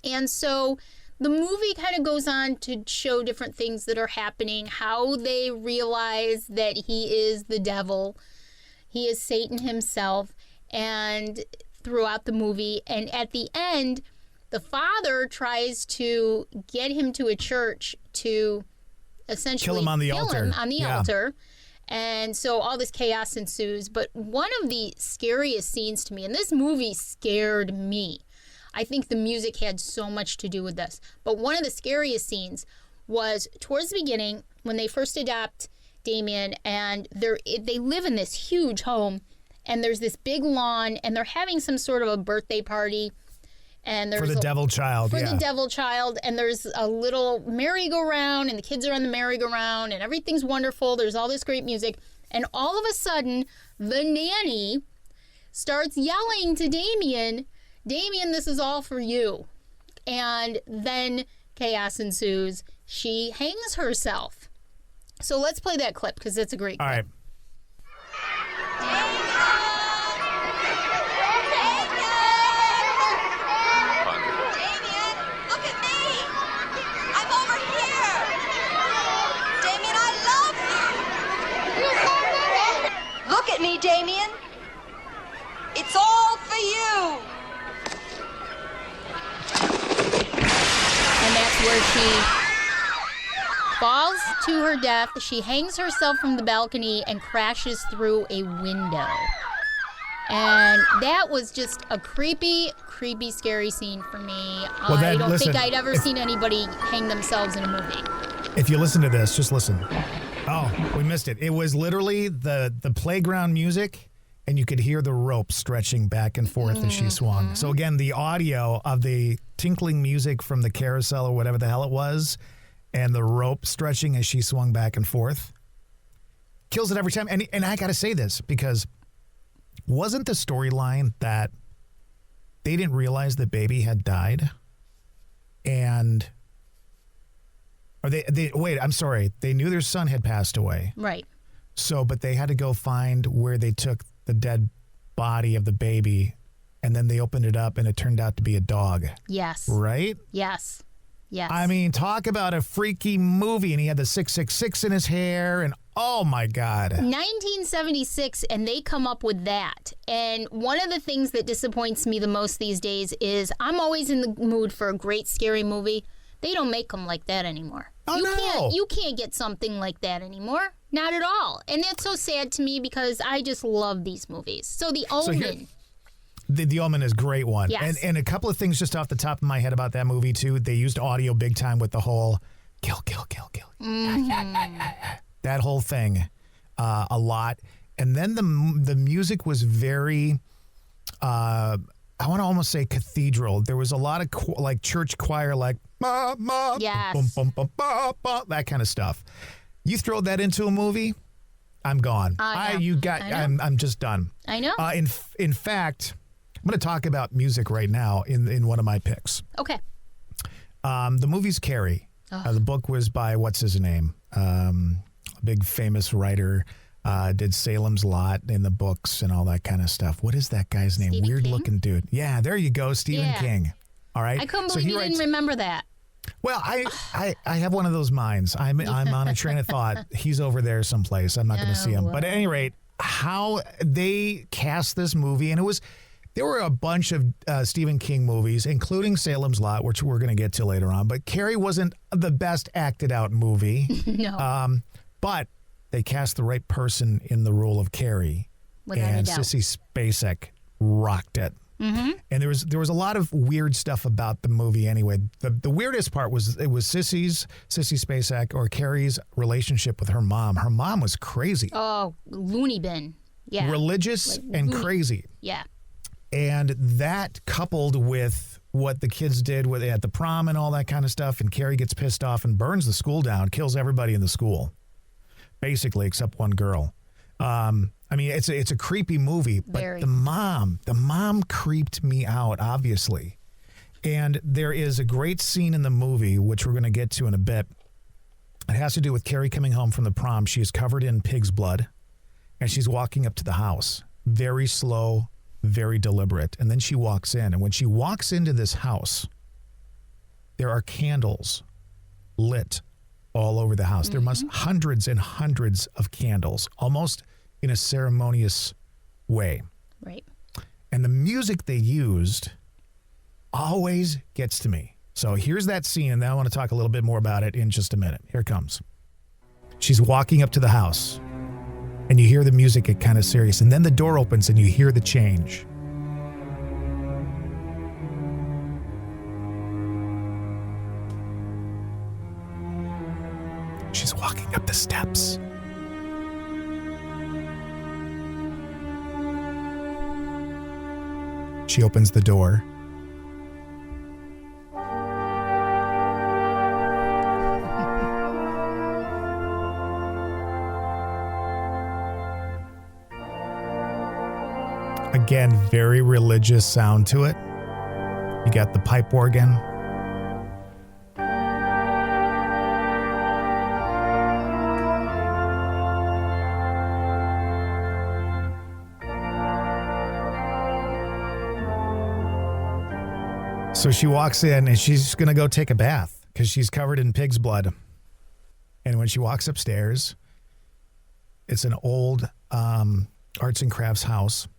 Speaker 1: And so the movie kind of goes on to show different things that are happening, how they realize that he is the devil. He is Satan himself. And throughout the movie, and at the end, the father tries to get him to a church to essentially
Speaker 2: kill him on the
Speaker 1: altar. And so all this chaos ensues. But one of the scariest scenes to me, and this movie scared me. I think the music had so much to do with this. But one of the scariest scenes was towards the beginning when they first adopt Damien, and they live in this huge home, and there's this big lawn, and they're having some sort of a birthday party. And there's
Speaker 2: for the devil child,
Speaker 1: the devil child, and there's a little merry-go-round, and the kids are on the merry-go-round, and everything's wonderful. There's all this great music, and all of a sudden, the nanny starts yelling to Damien, "Damien, this is all for you." And then chaos ensues. She hangs herself. So let's play that clip, because it's a great clip.
Speaker 2: All right.
Speaker 6: Me, Damien. It's all for you.
Speaker 1: And that's where she falls to her death. She hangs herself from the balcony and crashes through a window. And that was just a creepy, scary scene for me.
Speaker 2: Well,
Speaker 1: I don't think I'd ever seen anybody hang themselves in a movie.
Speaker 2: If you listen to this, just listen. Oh, we missed it. It was literally the playground music, and you could hear the rope stretching back and forth as she swung. So again, the audio of the tinkling music from the carousel or whatever the hell it was, and the rope stretching as she swung back and forth, kills it every time. And I got to say this, because wasn't the storyline that they didn't realize the baby had died? I'm sorry. They knew their son had passed away.
Speaker 1: Right.
Speaker 2: So, but they had to go find where they took the dead body of the baby, and then they opened it up, and it turned out to be a dog.
Speaker 1: Yes.
Speaker 2: Right?
Speaker 1: Yes. Yes.
Speaker 2: I mean, talk about a freaky movie, and he had the 666 in his hair, and oh my God.
Speaker 1: 1976, and they come up with that. And one of the things that disappoints me the most these days is I'm always in the mood for a great scary movie. They don't make them like that anymore.
Speaker 2: Oh,
Speaker 1: You can't get something like that anymore. Not at all. And that's so sad to me because I just love these movies. So the Omen.
Speaker 2: The Omen is a great one.
Speaker 1: Yes.
Speaker 2: And a couple of things just off the top of my head about that movie, too. They used audio big time with the whole kill. That whole thing a lot. And then the music was very, I want to almost say cathedral. There was a lot of church choir, like, ma, ma,
Speaker 1: Yes.
Speaker 2: bum, bum, bum, ba, ba, that kind of stuff. You throw that into a movie, I'm gone. I'm just done.
Speaker 1: I know.
Speaker 2: In fact, I'm going to talk about music right now in one of my picks.
Speaker 1: Okay.
Speaker 2: The movie's Carrie. The book was by, what's his name? A big famous writer. Did Salem's Lot in the books and all that kind of stuff. What is that guy's name?
Speaker 1: Stephen
Speaker 2: Weird
Speaker 1: King?
Speaker 2: looking dude. Yeah, there you go. Stephen King. All right.
Speaker 1: I couldn't believe you didn't remember that.
Speaker 2: Well, I have one of those minds. I'm on a train of thought. He's over there someplace. I'm not going to see him. But at any rate, how they cast this movie, and there were a bunch of Stephen King movies, including Salem's Lot, which we're going to get to later on. But Carrie wasn't the best acted out movie.
Speaker 1: No.
Speaker 2: But they cast the right person in the role of Carrie.
Speaker 1: Without a doubt.
Speaker 2: Sissy Spacek rocked it.
Speaker 1: Mm-hmm.
Speaker 2: And there was a lot of weird stuff about the movie anyway. The weirdest part was Sissy Spacek or Carrie's relationship with her mom. Her mom was crazy.
Speaker 1: Oh, loony bin. Yeah.
Speaker 2: Religious and crazy.
Speaker 1: Yeah.
Speaker 2: And that coupled with what the kids did at the prom and all that kind of stuff, and Carrie gets pissed off and burns the school down, kills everybody in the school, basically except one girl. I mean, it's a creepy movie, but
Speaker 1: Very.
Speaker 2: the mom creeped me out, obviously. And there is a great scene in the movie, which we're going to get to in a bit. It has to do with Carrie coming home from the prom. She is covered in pig's blood, and she's walking up to the house. Very slow, very deliberate. And then she walks in. And when she walks into this house, there are candles lit all over the house. Mm-hmm. There must hundreds and hundreds of candles, almost in a ceremonious way.
Speaker 1: Right.
Speaker 2: And the music they used always gets to me. So here's that scene, and then I want to talk a little bit more about it in just a minute. Here it comes. She's walking up to the house, and you hear the music get kind of serious, and then the door opens, and you hear the change. She's walking up the steps. She opens the door. Again, very religious sound to it. You got the pipe organ. So she walks in and she's going to go take a bath because she's covered in pig's blood. And when she walks upstairs, it's an old arts and crafts house,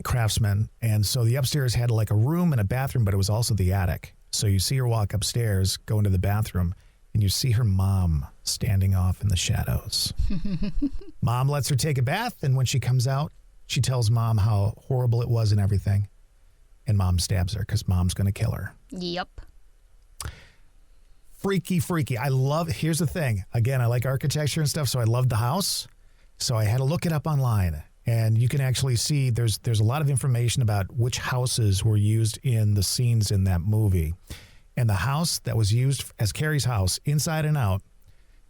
Speaker 2: craftsman. And so the upstairs had like a room and a bathroom, but it was also the attic. So you see her walk upstairs, go into the bathroom, and you see her mom standing off in the shadows. Mom lets her take a bath, and when she comes out, She tells Mom how horrible it was and everything. And Mom stabs her because Mom's going to kill her.
Speaker 1: Yep.
Speaker 2: Freaky. Here's the thing. Again, I like architecture and stuff, so I loved the house. So I had to look it up online. And you can actually see there's a lot of information about which houses were used in the scenes in that movie. And the house that was used as Carrie's house, inside and out,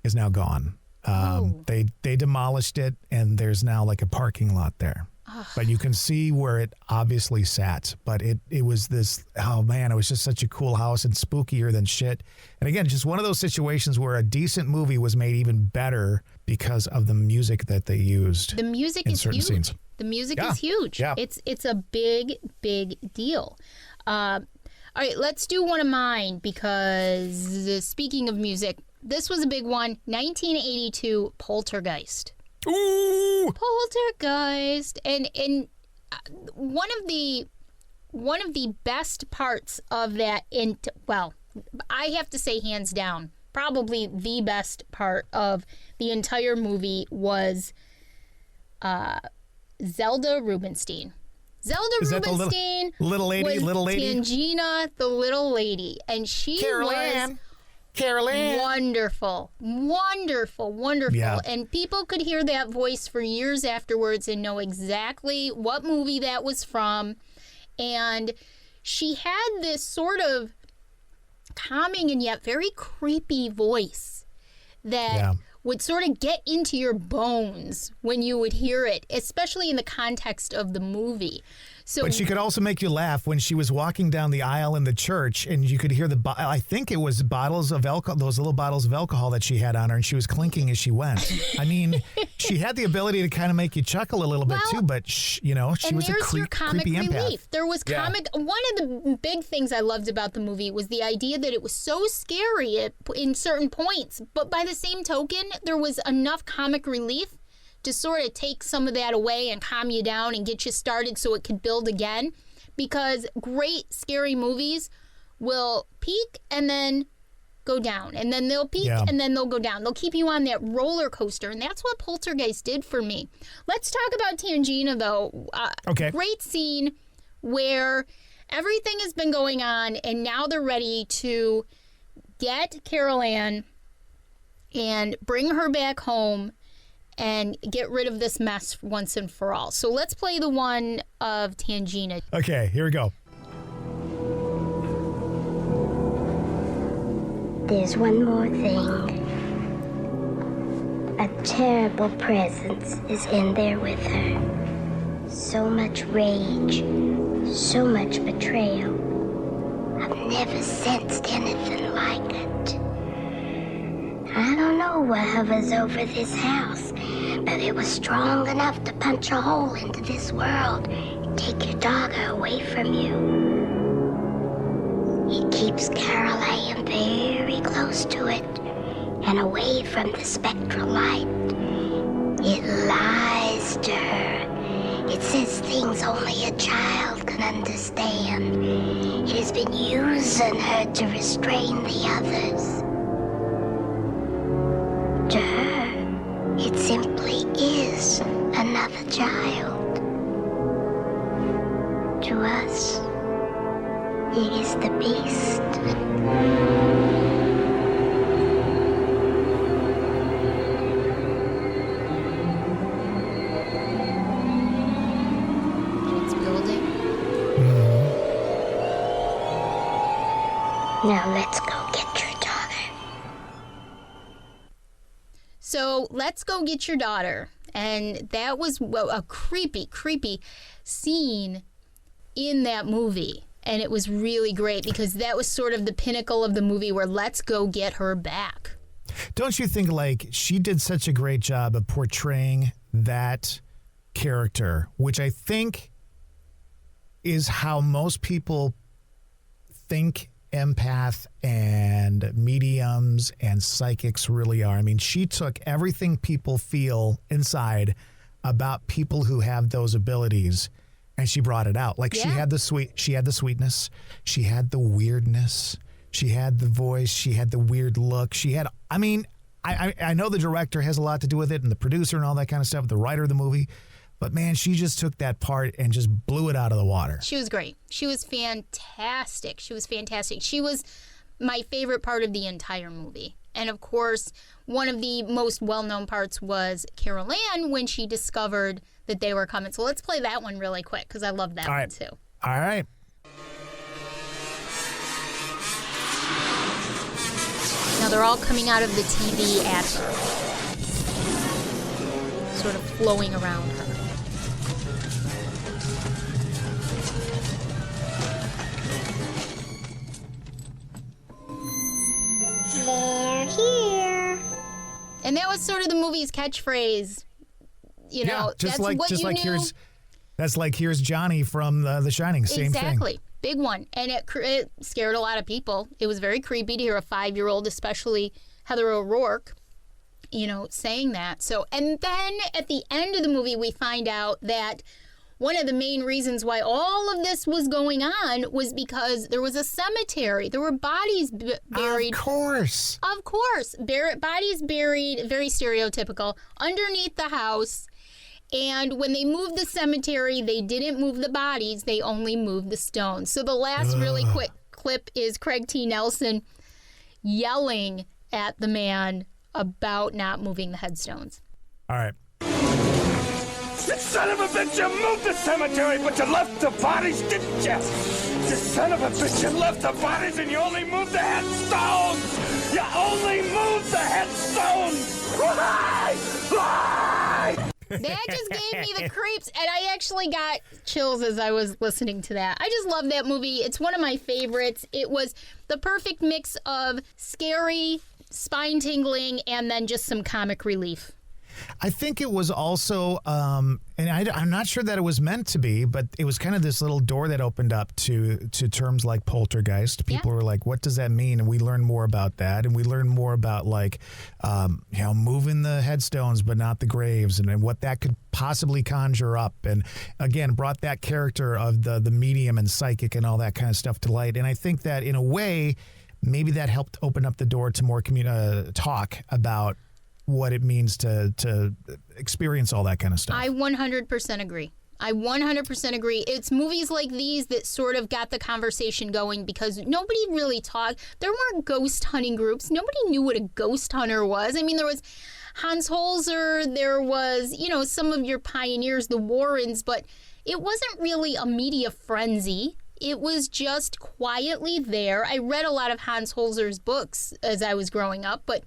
Speaker 2: is now gone. They demolished it, and there's now like a parking lot there. But you can see where it obviously sat. But it was this, oh man, it was just such a cool house and spookier than shit. And again, just one of those situations where a decent movie was made even better because of the music that they used.
Speaker 1: The music is huge.
Speaker 2: Scenes.
Speaker 1: The music is huge.
Speaker 2: Yeah.
Speaker 1: It's a big deal. All right, let's do one of mine because speaking of music, this was a big one. 1982, Poltergeist.
Speaker 2: Ooh!
Speaker 1: Poltergeist. And one of the best parts of that, I have to say hands down, probably the best part of the entire movie was Zelda Rubinstein.
Speaker 2: Is that
Speaker 1: Rubinstein
Speaker 2: the little lady?
Speaker 1: was
Speaker 2: Little lady?
Speaker 1: Tangina, the little lady. And she was wonderful.
Speaker 2: Yeah.
Speaker 1: And people could hear that voice for years afterwards and know exactly what movie that was from. And she had this sort of calming and yet very creepy voice that would sort of get into your bones when you would hear it, especially in the context of the movie. So,
Speaker 2: but she could also make you laugh when she was walking down the aisle in the church, and you could hear I think it was bottles of alcohol, those little bottles of alcohol that she had on her, and she was clinking as she went. I mean, she had the ability to kind of make you chuckle a little bit too, but she was a creepy empath.
Speaker 1: There was comic. One of the big things I loved about the movie was the idea that it was so scary in certain points, but by the same token, there was enough comic relief to sort of take some of that away and calm you down and get you started so it could build again. Because great scary movies will peak and then go down. And then they'll peak and then they'll go down. They'll keep you on that roller coaster. And that's what Poltergeist did for me. Let's talk about Tangina, though.
Speaker 2: Okay.
Speaker 1: Great scene where everything has been going on and now they're ready to get Carol Ann and bring her back home and get rid of this mess once and for all. So let's play the one of Tangina.
Speaker 2: Okay, here we go.
Speaker 3: There's one more thing. A terrible presence is in there with her. So much rage, so much betrayal. I've never sensed anything like it. I don't know what hovers over this house, but it was strong enough to punch a hole into this world and take your daughter away from you. It keeps Carol Ann very close to it and away from the spectral light. It lies to her. It says things only a child can understand. It has been using her to restrain the others. To her, it simply is another child. To us, it is the beast.
Speaker 1: It's building.
Speaker 3: Now let's go get your daughter.
Speaker 1: So let's go get your daughter. And that was a creepy scene in that movie. And it was really great because that was sort of the pinnacle of the movie where let's go get her back.
Speaker 2: Don't you think, like, she did such a great job of portraying that character, which I think is how most people think empath and mediums and psychics really are. I mean, she took everything people feel inside about people who have those abilities and she brought it out. Like she had the sweetness, she had the weirdness, she had the voice, she had the weird look. I know the director has a lot to do with it and the producer and all that kind of stuff, the writer of the movie, But man, she just took that part and just blew it out of the water.
Speaker 1: She was great. She was fantastic. She was my favorite part of the entire movie. And of course, one of the most well-known parts was Carol Ann when she discovered that they were coming. So let's play that one really quick because I love that one too.
Speaker 2: All right.
Speaker 1: Now they're all coming out of the TV at her, sort of flowing around her.
Speaker 3: They're here.
Speaker 1: And that was sort of the movie's catchphrase. You know,
Speaker 2: just
Speaker 1: that's
Speaker 2: like
Speaker 1: what
Speaker 2: just
Speaker 1: you
Speaker 2: like
Speaker 1: knew.
Speaker 2: here's Johnny from The Shining. Same thing.
Speaker 1: Exactly. Big one. And it scared a lot of people. It was very creepy to hear a 5-year-old, especially Heather O'Rourke, saying that. So, and then at the end of the movie, we find out that one of the main reasons why all of this was going on was because there was a cemetery. There were bodies buried.
Speaker 2: Of course.
Speaker 1: Bodies buried, very stereotypical, underneath the house. And when they moved the cemetery, they didn't move the bodies. They only moved the stones. So the last really quick clip is Craig T. Nelson yelling at the man about not moving the headstones.
Speaker 2: All right.
Speaker 7: You son of a bitch, you moved the cemetery, but you left the bodies, didn't you? You son of a bitch, you left the bodies and you only moved the headstones! You only moved the headstones! Why?
Speaker 1: That just gave me the creeps, and I actually got chills as I was listening to that. I just love that movie. It's one of my favorites. It was the perfect mix of scary, spine-tingling, and then just some comic relief.
Speaker 2: I think it was also, and I'm not sure that it was meant to be, but it was kind of this little door that opened up to terms like poltergeist. People were like, what does that mean? And we learned more about that. And we learned more about moving the headstones, but not the graves, and what that could possibly conjure up. And again, brought that character of the medium and psychic and all that kind of stuff to light. And I think that in a way, maybe that helped open up the door to more talk about what it means to experience all that kind of stuff.
Speaker 1: I 100% agree. It's movies like these that sort of got the conversation going because nobody really talked. There weren't ghost hunting groups. Nobody knew what a ghost hunter was. I mean, there was Hans Holzer, there was, some of your pioneers, the Warrens, but it wasn't really a media frenzy. It was just quietly there. I read a lot of Hans Holzer's books as I was growing up, but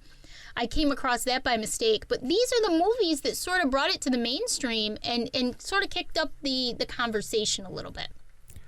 Speaker 1: I came across that by mistake. But these are the movies that sort of brought it to the mainstream and sort of kicked up the conversation a little bit.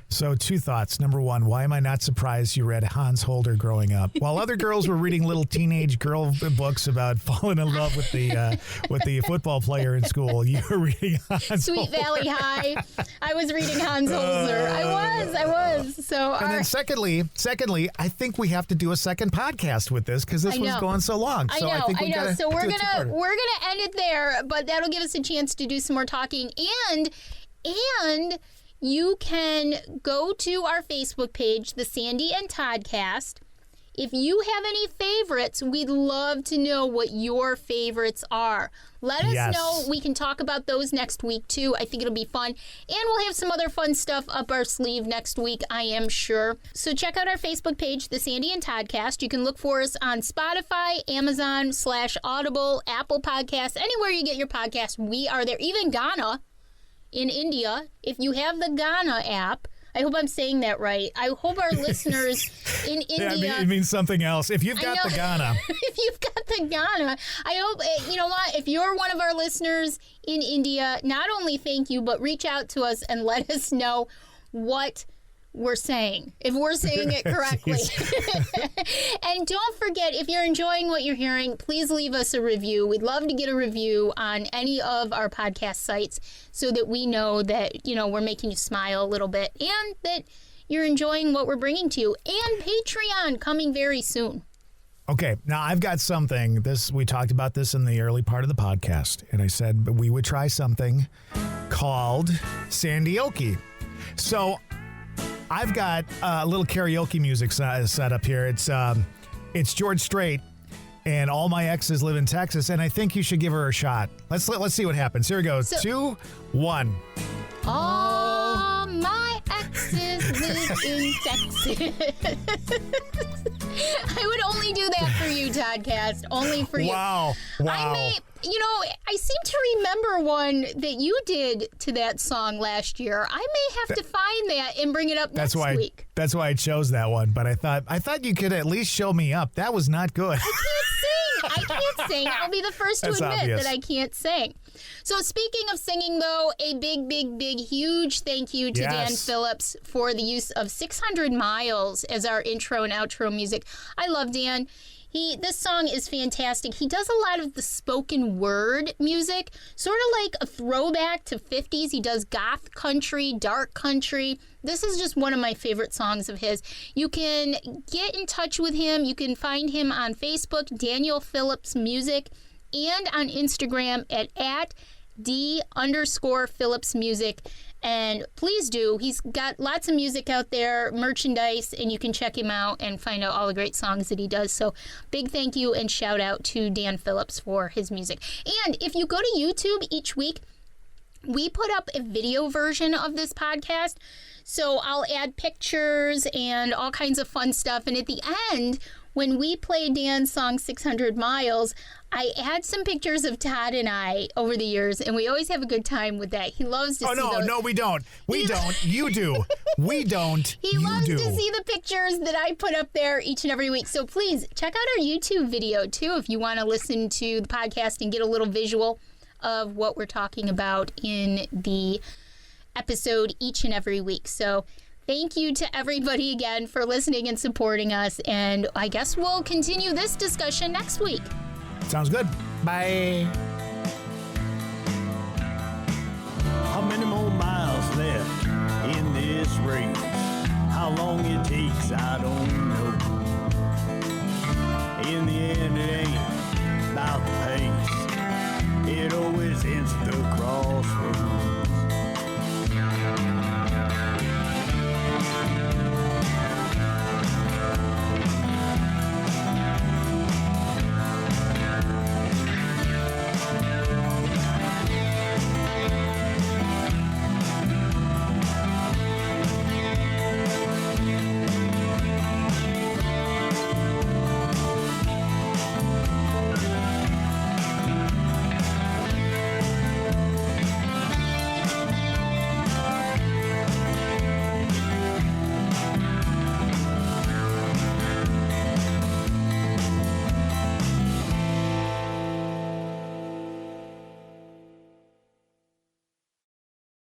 Speaker 2: So 2 thoughts. Number 1, why am I not surprised you read Hans Holzer growing up? While other girls were reading little teenage girl books about falling in love with the football player in school, you were reading Hans
Speaker 1: Sweet
Speaker 2: Holzer.
Speaker 1: Valley High. I was reading Hans Holzer. I was. So,
Speaker 2: and then secondly, I think we have to do a second podcast with this because this was going so long. So I know.
Speaker 1: So we're gonna end it there, but that'll give us a chance to do some more talking and you can go to our Facebook page, the Sandy and Toddcast. If you have any favorites, we'd love to know what your favorites are. Let us know. We can talk about those next week, too. I think it'll be fun. And we'll have some other fun stuff up our sleeve next week, I am sure. So check out our Facebook page, the Sandy and Toddcast. You can look for us on Spotify, Amazon/Audible, Apple Podcasts, anywhere you get your podcasts. We are there. Even Ghana. In India, if you have the Ghana app, I hope I'm saying that right. I hope our listeners in India...
Speaker 2: Yeah, it means something else. If you've got the Ghana...
Speaker 1: If you've got the Ghana, I hope... You know what? If you're one of our listeners in India, not only thank you, but reach out to us and let us know what we're saying, if we're saying it correctly. And don't forget, if you're enjoying what you're hearing, please leave us a review. We'd love to get a review on any of our podcast sites so that we know that, we're making you smile a little bit and that you're enjoying what we're bringing to you. And Patreon coming very soon.
Speaker 2: Okay, now I've got something. We talked about this in the early part of the podcast, and I said we would try something called Sandyoke. So I've got a little karaoke music set up here. It's George Strait, And all my exes live in Texas, and I think you should give her a shot. Let's see what happens. Here we go. 2, 1.
Speaker 1: All my exes live in Texas. I would only do that for you, Toddcast. Only for you.
Speaker 2: Wow.
Speaker 1: I seem to remember one that you did to that song last year. I may have to find that and bring it up next week.
Speaker 2: That's why I chose that one. But I thought you could at least show me up. That was not good.
Speaker 1: I can't sing. I'll be the first to admit that I can't sing. So speaking of singing, though, a big, huge thank you to Dan Phillips for the use of 600 Miles as our intro and outro music. I love Dan. This song is fantastic. He does a lot of the spoken word music, sort of like a throwback to 50s. He does goth country, dark country. This is just one of my favorite songs of his. You can get in touch with him. You can find him on Facebook, Daniel Phillips Music, and on Instagram at @D_Phillips Music. And please do. He's got lots of music out there, merchandise, and you can check him out and find out all the great songs that he does. So big thank you and shout out to Dan Phillips for his music. And if you go to YouTube each week, we put up a video version of this podcast. So I'll add pictures and all kinds of fun stuff. And at the end, when we play Dan's song 600 Miles, I add some pictures of Todd and I over the years, and we always have a good time with that. He loves to see those.
Speaker 2: No, we don't. We don't. You do. We don't.
Speaker 1: He loves to see the pictures that I put up there each and every week. So please check out our YouTube video, too, if you want to listen to the podcast and get a little visual of what we're talking about in the episode each and every week. So thank you to everybody again for listening and supporting us, and I guess we'll continue this discussion next week.
Speaker 2: Sounds good. Bye.
Speaker 8: How many more miles left in this race? How long it takes, I don't know.